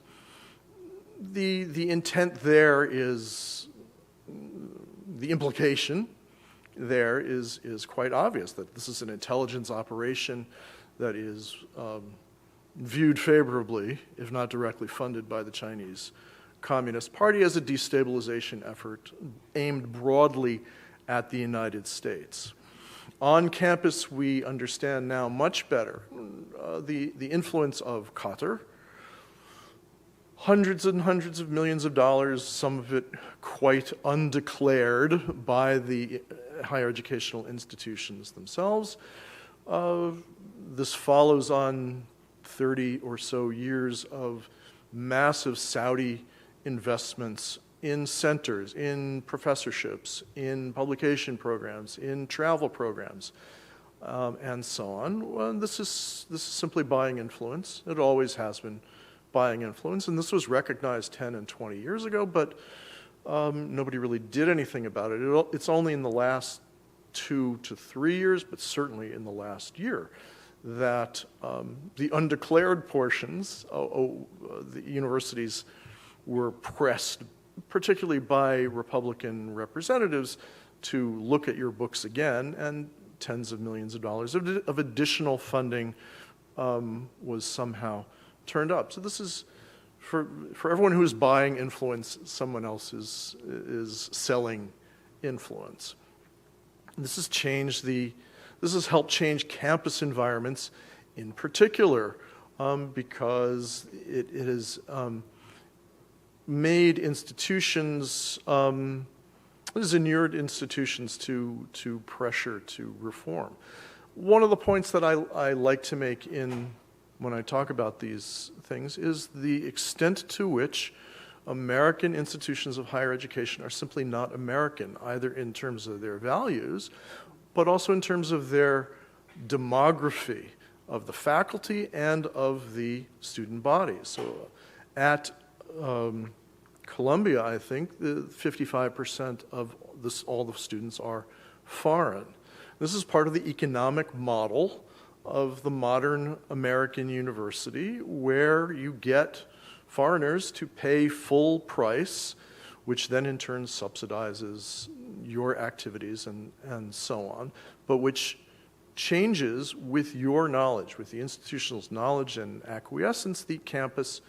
the intent there is, the implication there is quite obvious, that this is an intelligence operation that is viewed favorably, if not directly funded by the Chinese Communist Party, as a destabilization effort aimed broadly at the United States. On campus, we understand now much better the influence of Qatar. Hundreds and hundreds of millions of dollars, some of it quite undeclared by the higher educational institutions themselves. This follows on 30 or so years of massive Saudi investments in centers, in professorships, in publication programs, in travel programs, and so on. Well, this is simply buying influence. It always has been buying influence, and this was recognized 10 and 20 years ago, but nobody really did anything about it. It's only in the last 2 to 3 years, but certainly in the last year, that the undeclared portions, the universities were pressed, particularly by Republican representatives, to look at your books again, and tens of millions of dollars of additional funding was somehow turned up. So this is, for everyone who is buying influence, someone else is selling influence. This has helped change campus environments, in particular because it has made institutions, it has inured institutions to pressure to reform. One of the points that I like to make when I talk about these things is the extent to which American institutions of higher education are simply not American, either in terms of their values, but also in terms of their demography of the faculty and of the student body. So at Columbia, I think, 55% of all the students are foreign. This is part of the economic model of the modern American university, where you get foreigners to pay full price, which then in turn subsidizes your activities and so on, but which changes with your knowledge, with the institutional's knowledge and acquiescence, the campus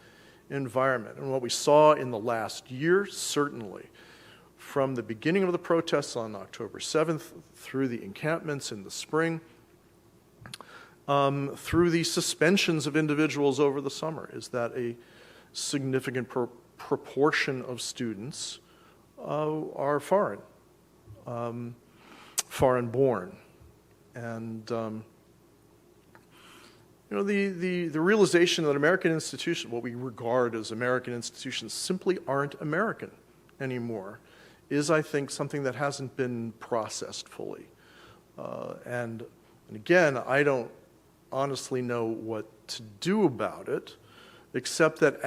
environment. And what we saw in the last year, certainly, from the beginning of the protests on October 7th through the encampments in the spring, through the suspensions of individuals over the summer, is that a significant proportion of students are foreign, foreign-born. And the realization that American institutions, what we regard as American institutions, simply aren't American anymore, is, I think, something that hasn't been processed fully. And again, I don't honestly know what to do about it, except that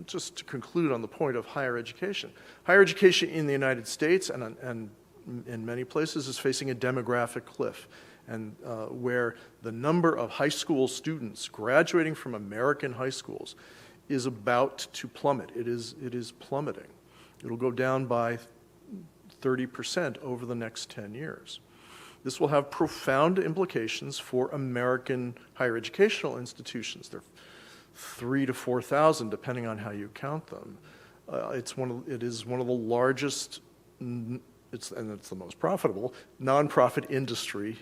just to conclude on the point of higher education in the United States and in many places is facing a demographic cliff, and where the number of high school students graduating from American high schools is about to plummet. It is plummeting. It'll go down by 30% over the next 10 years. This will have profound implications for American higher educational institutions. They're 3,000 to 4,000, depending on how you count them. It is one of the largest, and it's the most profitable nonprofit industry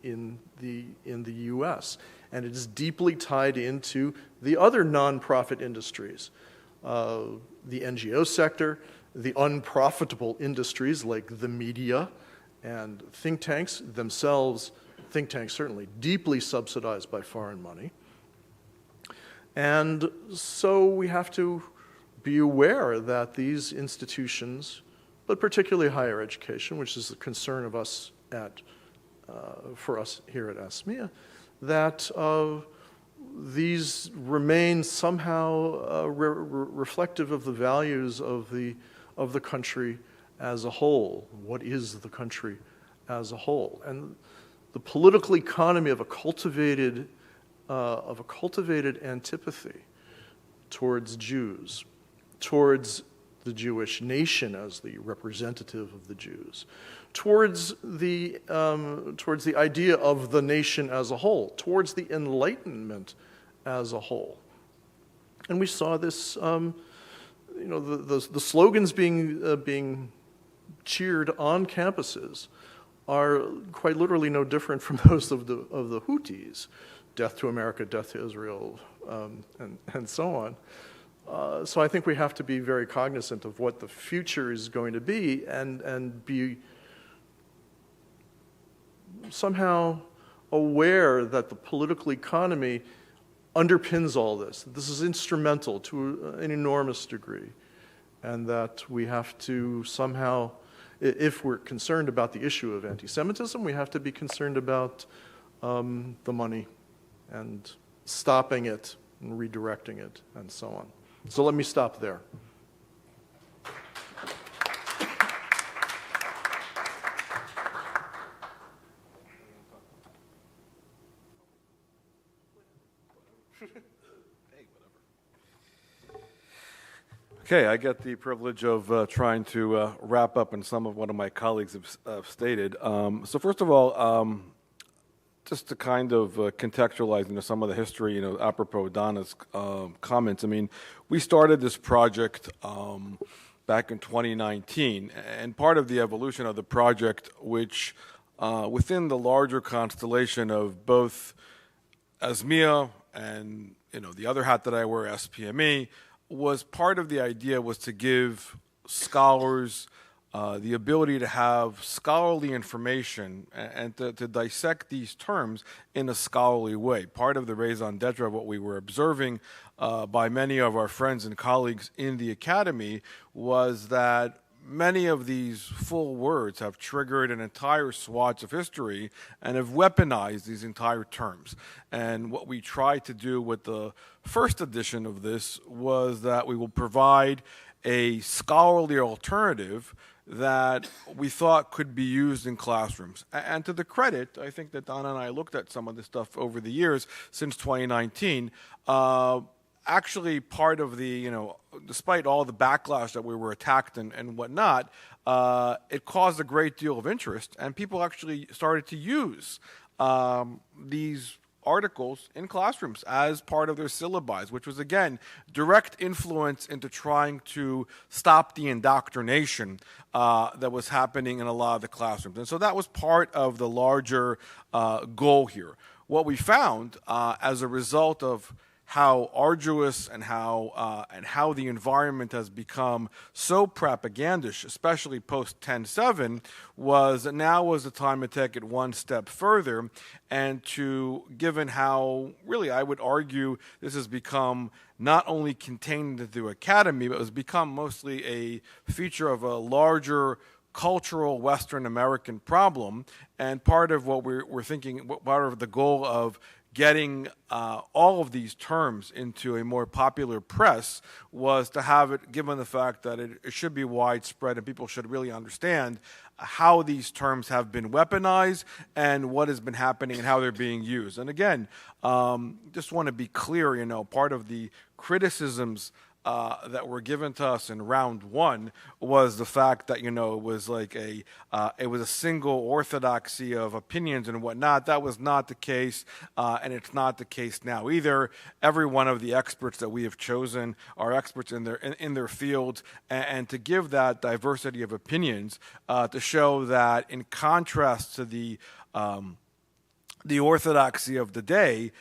in the U.S. And it is deeply tied into the other nonprofit industries, the NGO sector, the unprofitable industries like the media, and think tanks themselves, think tanks certainly, deeply subsidized by foreign money. And so we have to be aware that these institutions, but particularly higher education, which is the concern of us for us here at ASMEA, that these remain somehow reflective of the values of the country as a whole. What is the country as a whole? And the political economy of a cultivated antipathy towards Jews, towards the Jewish nation as the representative of the Jews, towards the idea of the nation as a whole, towards the Enlightenment as a whole. And we saw this, the slogans being cheered on campuses are quite literally no different from those of the Houthis: death to America, death to Israel, and so on. So I think we have to be very cognizant of what the future is going to be, and be somehow aware that the political economy underpins all this. This is instrumental to an enormous degree, and that we have to somehow, if we're concerned about the issue of anti-Semitism, we have to be concerned about the money and stopping it and redirecting it and so on. So let me stop there. Okay, I get the privilege of trying to wrap up on some of what my colleagues have stated. So first of all, just to kind of contextualize some of the history, apropos Donna's comments. I mean, we started this project back in 2019, and part of the evolution of the project, which within the larger constellation of both ASMEA and the other hat that I wear, SPME, was part of the idea was to give scholars the ability to have scholarly information and to dissect these terms in a scholarly way. Part of the raison d'etre of what we were observing by many of our friends and colleagues in the academy was that many of these full words have triggered an entire swath of history and have weaponized these entire terms. And what we tried to do with the first edition of this was that we will provide a scholarly alternative that we thought could be used in classrooms. And to the credit, I think that Donna and I looked at some of this stuff over the years since 2019. Actually, part of the, despite all the backlash that we were attacked and whatnot, it caused a great deal of interest, and people actually started to use these articles in classrooms as part of their syllabi, which was, again, direct influence into trying to stop the indoctrination that was happening in a lot of the classrooms. And so that was part of the larger goal here. What we found as a result of how arduous and how the environment has become so propagandish, especially post 10/7, was that now was the time to take it one step further, and given how really I would argue this has become not only contained into the academy, but has become mostly a feature of a larger cultural Western American problem, and part of what we're thinking, part of the goal of getting all of these terms into a more popular press was to have it, given the fact that it should be widespread and people should really understand how these terms have been weaponized and what has been happening and how they're being used. And again, just want to be clear, part of the criticisms that were given to us in round one was the fact that, it was like it was a single orthodoxy of opinions and whatnot. That was not the case, and it's not the case now either. Every one of the experts that we have chosen are experts in their fields, and to give that diversity of opinions to show that in contrast to the orthodoxy of the day,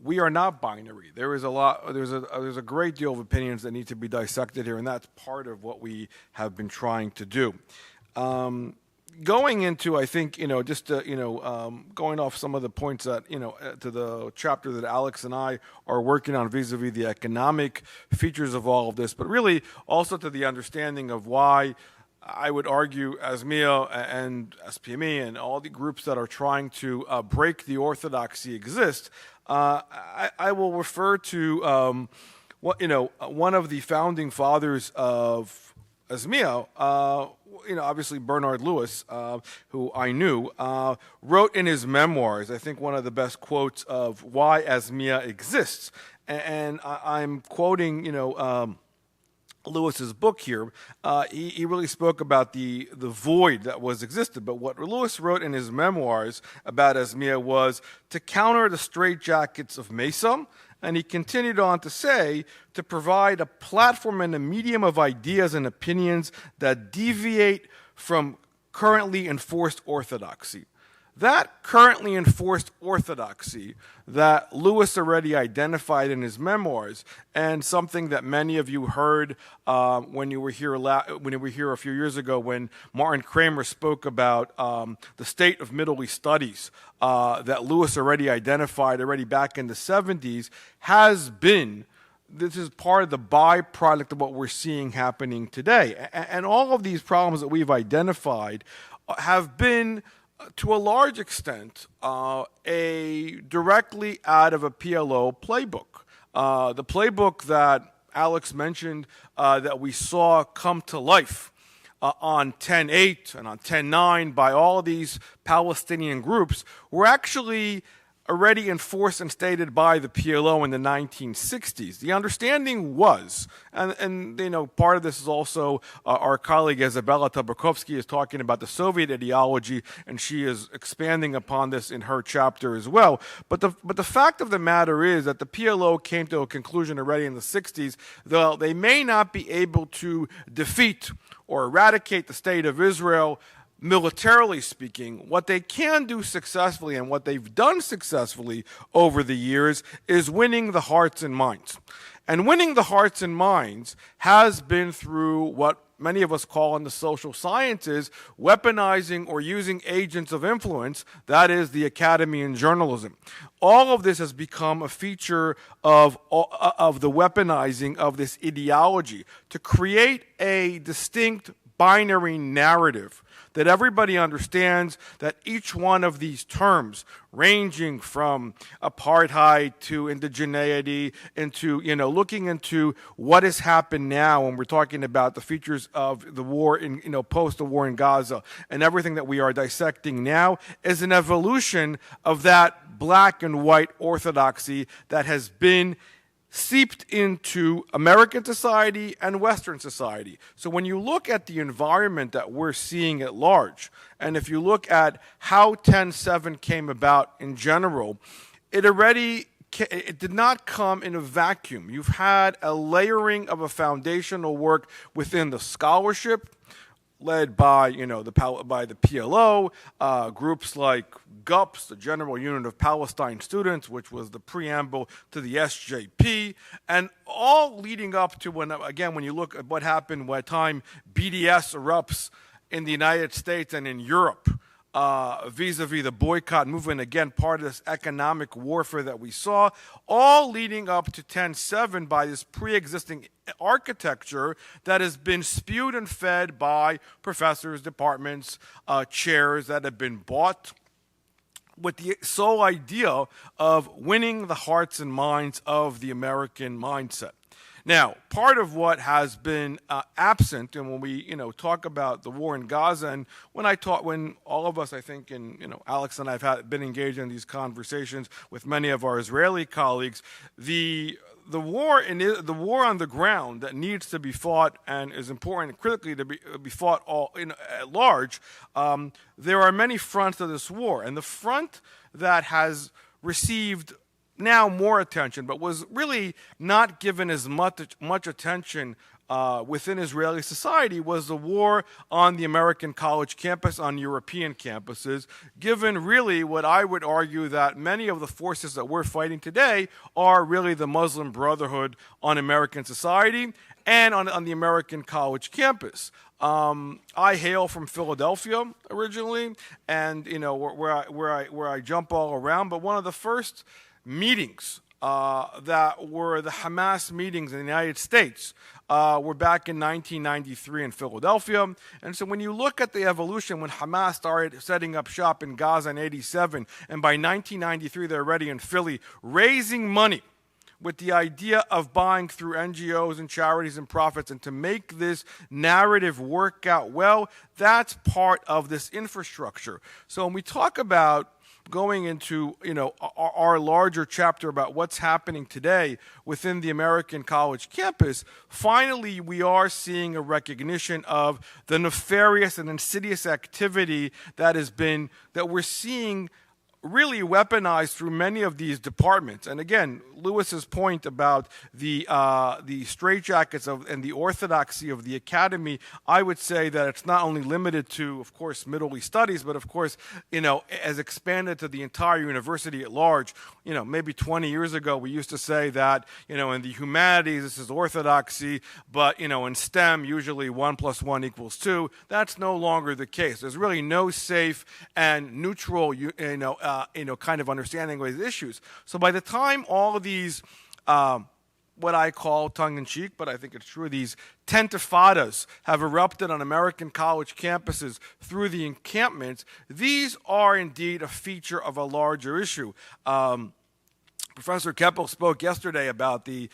we are not binary. There's a great deal of opinions that need to be dissected here, and that's part of what we have been trying to do. Going into, I think, going off some of the points that, to the chapter that Alex and I are working on vis-a-vis the economic features of all of this, but really also to the understanding of why I would argue ASMEA and SPME and all the groups that are trying to break the orthodoxy exist. I will refer to one of the founding fathers of ASMEA, obviously Bernard Lewis, who I knew, wrote in his memoirs, I think one of the best quotes of why ASMEA exists. And I'm quoting, Lewis's book here. He really spoke about the void that was existed. But what Lewis wrote in his memoirs about ASMEA was to counter the straitjackets of Mesa, and he continued on to say to provide a platform and a medium of ideas and opinions that deviate from currently enforced orthodoxy. That currently enforced orthodoxy that Lewis already identified in his memoirs, and something that many of you heard when you were here a few years ago when Martin Kramer spoke about the state of Middle East studies that Lewis already identified back in the 70s, this is part of the byproduct of what we're seeing happening today. And all of these problems that we've identified have been, to a large extent, directly out of a PLO playbook. The playbook that Alex mentioned that we saw come to life on 10/8 and on 10/9 by all these Palestinian groups were actually already enforced and stated by the PLO in the 1960s. The understanding was, and part of this is also our colleague Izabella Tabakovsky is talking about the Soviet ideology, and she is expanding upon this in her chapter as well. But the fact of the matter is that the PLO came to a conclusion already in the 60s, though they may not be able to defeat or eradicate the state of Israel, militarily speaking, what they can do successfully and what they've done successfully over the years is winning the hearts and minds. And winning the hearts and minds has been through what many of us call in the social sciences weaponizing or using agents of influence, that is the academy and journalism. All of this has become a feature of the weaponizing of this ideology to create a distinct binary narrative that everybody understands, that each one of these terms, ranging from apartheid to indigeneity, into, looking into what has happened now when we're talking about the features of the war in, post the war in Gaza, and everything that we are dissecting now is an evolution of that black and white orthodoxy that has been seeped into American society and Western society. So when you look at the environment that we're seeing at large, and if you look at how 10-7 came about in general, it did not come in a vacuum. You've had a layering of a foundational work within the scholarship, led by, by the PLO, groups like GUPS, the General Unit of Palestine Students, which was the preamble to the SJP, and all leading up to when you look at what happened by the time BDS erupts in the United States and in Europe, vis-a-vis the boycott movement, again, part of this economic warfare that we saw, all leading up to 10-7 by this pre-existing architecture that has been spewed and fed by professors, departments, chairs that have been bought with the sole idea of winning the hearts and minds of the American mindset. Now, part of what has been absent, and when we, talk about the war in Gaza, and when all of us, I think, and Alex and I have been engaged in these conversations with many of our Israeli colleagues, the war on the ground that needs to be fought and is important critically to be fought at large. There are many fronts to this war, and the front that has received now more attention, but was really not given as much attention within Israeli society, was the war on the American college campus, on European campuses, given really what I would argue that many of the forces that we're fighting today are really the Muslim Brotherhood on American society and on the American college campus. I hail from Philadelphia originally, and where I jump all around, but one of the first meetings that were the Hamas meetings in the United States were back in 1993 in Philadelphia. And so when you look at the evolution, when Hamas started setting up shop in Gaza in 87, and by 1993 they're already in Philly, raising money with the idea of buying through NGOs and charities and profits, and to make this narrative work out well, that's part of this infrastructure. So when we talk about going into our larger chapter about what's happening today within the American college campus, finally we are seeing a recognition of the nefarious and insidious activity that we're seeing really weaponized through many of these departments. And again, Lewis's point about the straitjackets and the orthodoxy of the academy, I would say that it's not only limited to, of course, Middle East studies, but of course, has expanded to the entire university at large. Maybe 20 years ago, we used to say that, in the humanities, this is orthodoxy, but, in STEM, usually 1 + 1 = 2. That's no longer the case. There's really no safe and neutral, kind of understanding of these issues. So by the time all of these, what I call tongue-in-cheek, but I think it's true, these tentifadas have erupted on American college campuses through the encampments, these are indeed a feature of a larger issue. Professor Keppel spoke yesterday about the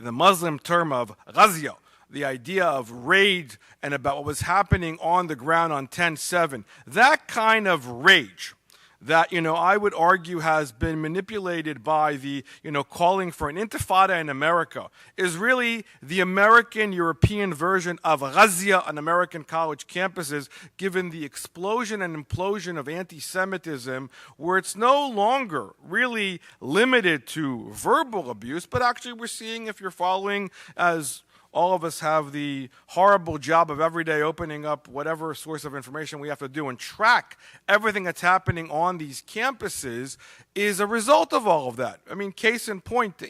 Muslim term of ghazya, the idea of rage, and about what was happening on the ground on 10-7. That kind of rage that, I would argue has been manipulated by the, calling for an intifada in America, is really the American-European version of razzia on American college campuses, given the explosion and implosion of anti-Semitism, where it's no longer really limited to verbal abuse, but actually we're seeing, if you're following, as all of us have the horrible job of every day opening up whatever source of information we have to do and track everything that's happening on these campuses is a result of all of that. I mean, case in point,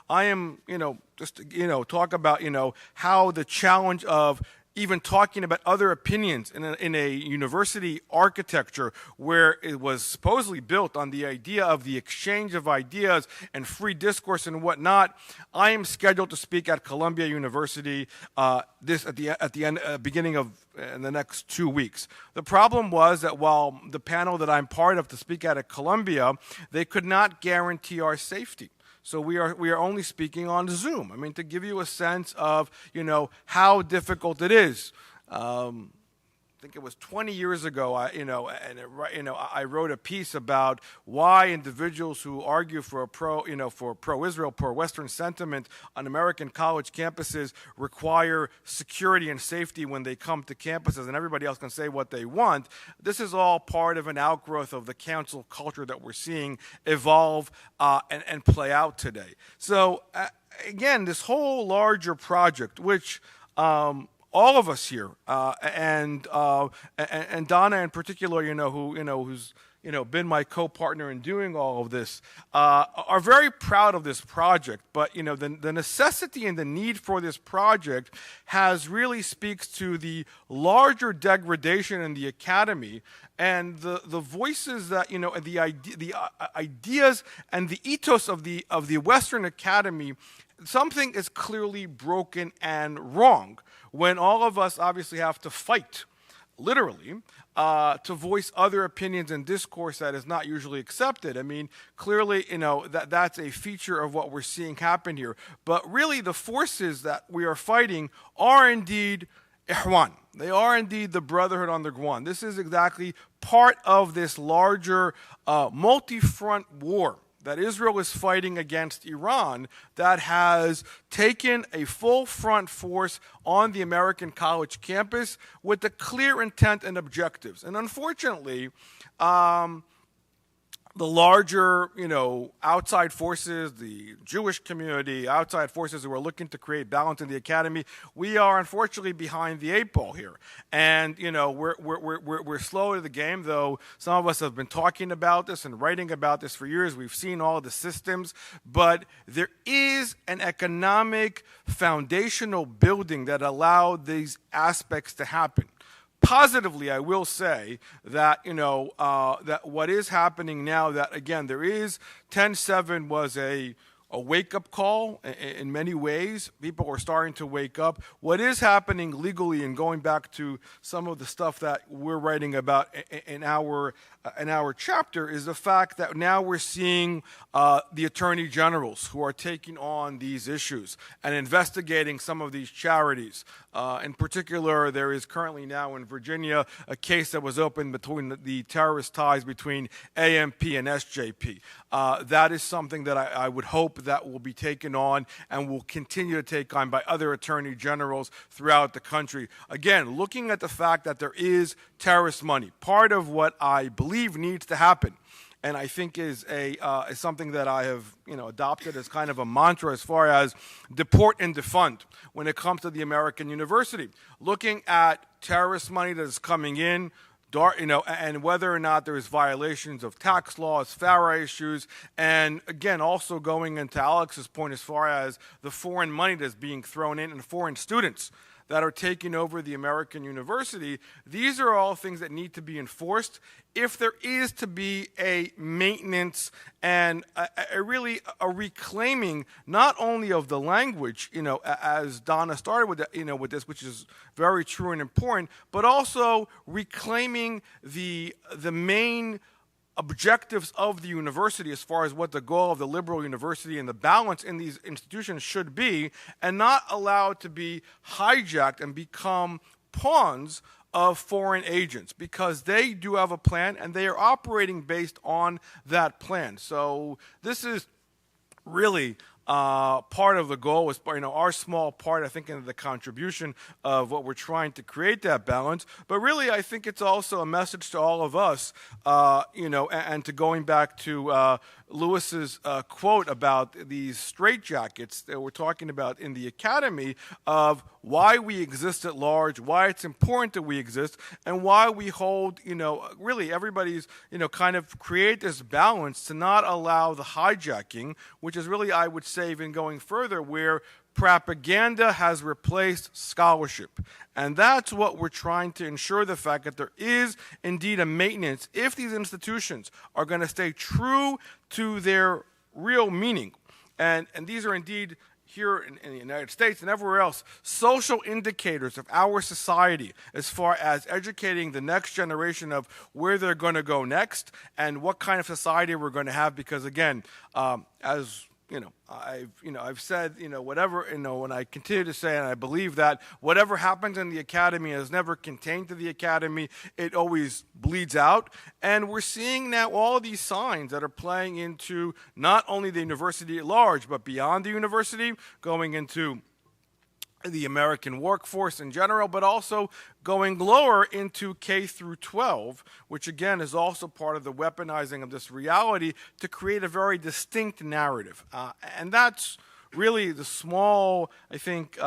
I am, just, talk about, how the challenge of even talking about other opinions in a university architecture where it was supposedly built on the idea of the exchange of ideas and free discourse and whatnot. I am scheduled to speak at Columbia University beginning of in the next 2 weeks. The problem was that while the panel that I'm part of to speak at Columbia, they could not guarantee our safety. So we are only speaking on Zoom. I mean, to give you a sense of, how difficult it is. I think it was 20 years ago, I wrote a piece about why individuals who argue for pro-Israel, pro-Western sentiment on American college campuses require security and safety when they come to campuses, and everybody else can say what they want. This is all part of an outgrowth of the council culture that we're seeing evolve and play out today. So again, this whole larger project, which all of us here, and Donna in particular, who's been my co-partner in doing all of this, are very proud of this project. But the necessity and the need for this project really speaks to the larger degradation in the academy and the voices that the ideas and the ethos of the Western academy. Something is clearly broken and wrong when all of us obviously have to fight, literally, to voice other opinions and discourse that is not usually accepted. I mean, clearly, that's a feature of what we're seeing happen here. But really, the forces that we are fighting are indeed Ihwan. They are indeed the Brotherhood on the Gwan. This is exactly part of this larger multi-front war that Israel is fighting against Iran that has taken a full front force on the American college campus with a clear intent and objectives. And unfortunately, the larger, outside forces, the Jewish community, outside forces who are looking to create balance in the academy, we are unfortunately behind the 8 ball here. And, we're slow to the game, though some of us have been talking about this and writing about this for years. We've seen all the systems, but there is an economic foundational building that allowed these aspects to happen. Positively, I will say that, that what is happening now, that again, there is 10/7 was a wake-up call in many ways. People are starting to wake up. What is happening legally, and going back to some of the stuff that we're writing about in our chapter, is the fact that now we're seeing the attorney generals who are taking on these issues and investigating some of these charities. In particular, there is currently now in Virginia a case that was opened between the terrorist ties between AMP and SJP. That is something that I would hope that will be taken on and will continue to take on by other attorney generals throughout the country. Again, looking at the fact that there is terrorist money, part of what I believe needs to happen, and I think is something that I have adopted as kind of a mantra as far as deport and defund when it comes to the American university. Looking at terrorist money that is coming in, and whether or not there is violations of tax laws, FARA issues, and again, also going into Alex's point as far as the foreign money that's being thrown in and foreign students that are taking over the American university. These are all things that need to be enforced if there is to be a maintenance and a reclaiming not only of the language, as Donna started with, with this, which is very true and important, but also reclaiming the main objectives of the university as far as what the goal of the liberal university and the balance in these institutions should be, and not allowed to be hijacked and become pawns of foreign agents, because they do have a plan and they are operating based on that plan. So this is really part of the goal, is our small part, I think, in the contribution of what we're trying to create that balance. But really, I think it's also a message to all of us, and to going back to Lewis's quote about these straitjackets that we're talking about in the academy, of why we exist at large, why it's important that we exist, and why we hold, really everybody's, kind of create this balance to not allow the hijacking, which is really, I would say, even going further, where propaganda has replaced scholarship. And that's what we're trying to ensure, the fact that there is indeed a maintenance if these institutions are going to stay true to their real meaning. And these are indeed, here in the United States and everywhere else, social indicators of our society as far as educating the next generation of where they're going to go next and what kind of society we're going to have. Because again, as I've said, whatever, and I continue to say, and I believe that whatever happens in the academy is never contained to the academy. It always bleeds out. And we're seeing now all these signs that are playing into not only the university at large, but beyond the university, going into the American workforce in general, but also going lower into K through 12, which again is also part of the weaponizing of this reality to create a very distinct narrative. And that's really the small, I think,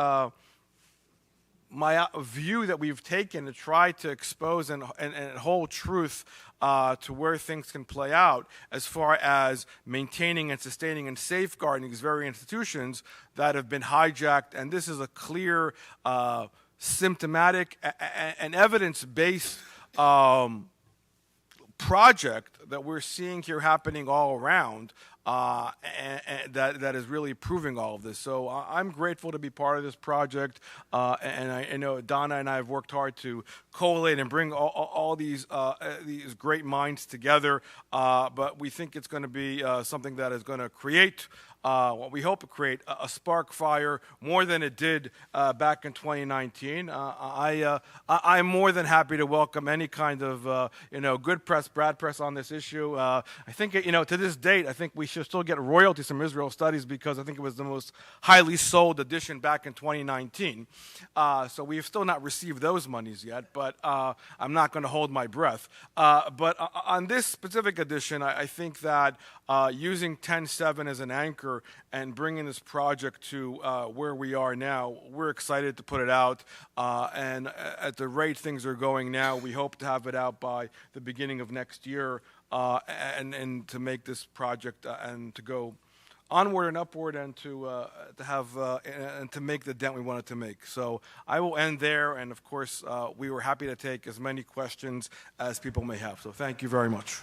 my view that we've taken to try to expose and hold truth to where things can play out as far as maintaining and sustaining and safeguarding these very institutions that have been hijacked. And this is a clear, symptomatic and evidence-based project that we're seeing here happening all around, and that is really proving all of this. So I'm grateful to be part of this project, and I know Donna and I have worked hard to collate and bring all these great minds together, but we think it's going to be something that is going to create what we hope to create, a spark fire more than it did back in 2019. I'm more than happy to welcome any kind of good press, bad press on this issue. I think to this date, I think we should still get royalties from Israel Studies, because I think it was the most highly sold edition back in 2019. So we've still not received those monies yet, but I'm not going to hold my breath. But on this specific edition, I think that using 10.7 as an anchor and bringing this project to where we are now, we're excited to put it out. And at the rate things are going now, we hope to have it out by the beginning of next year, and to make this project and to go onward and upward, and to have and to make the dent we wanted to make. So I will end there, and of course we were happy to take as many questions as people may have. So thank you very much.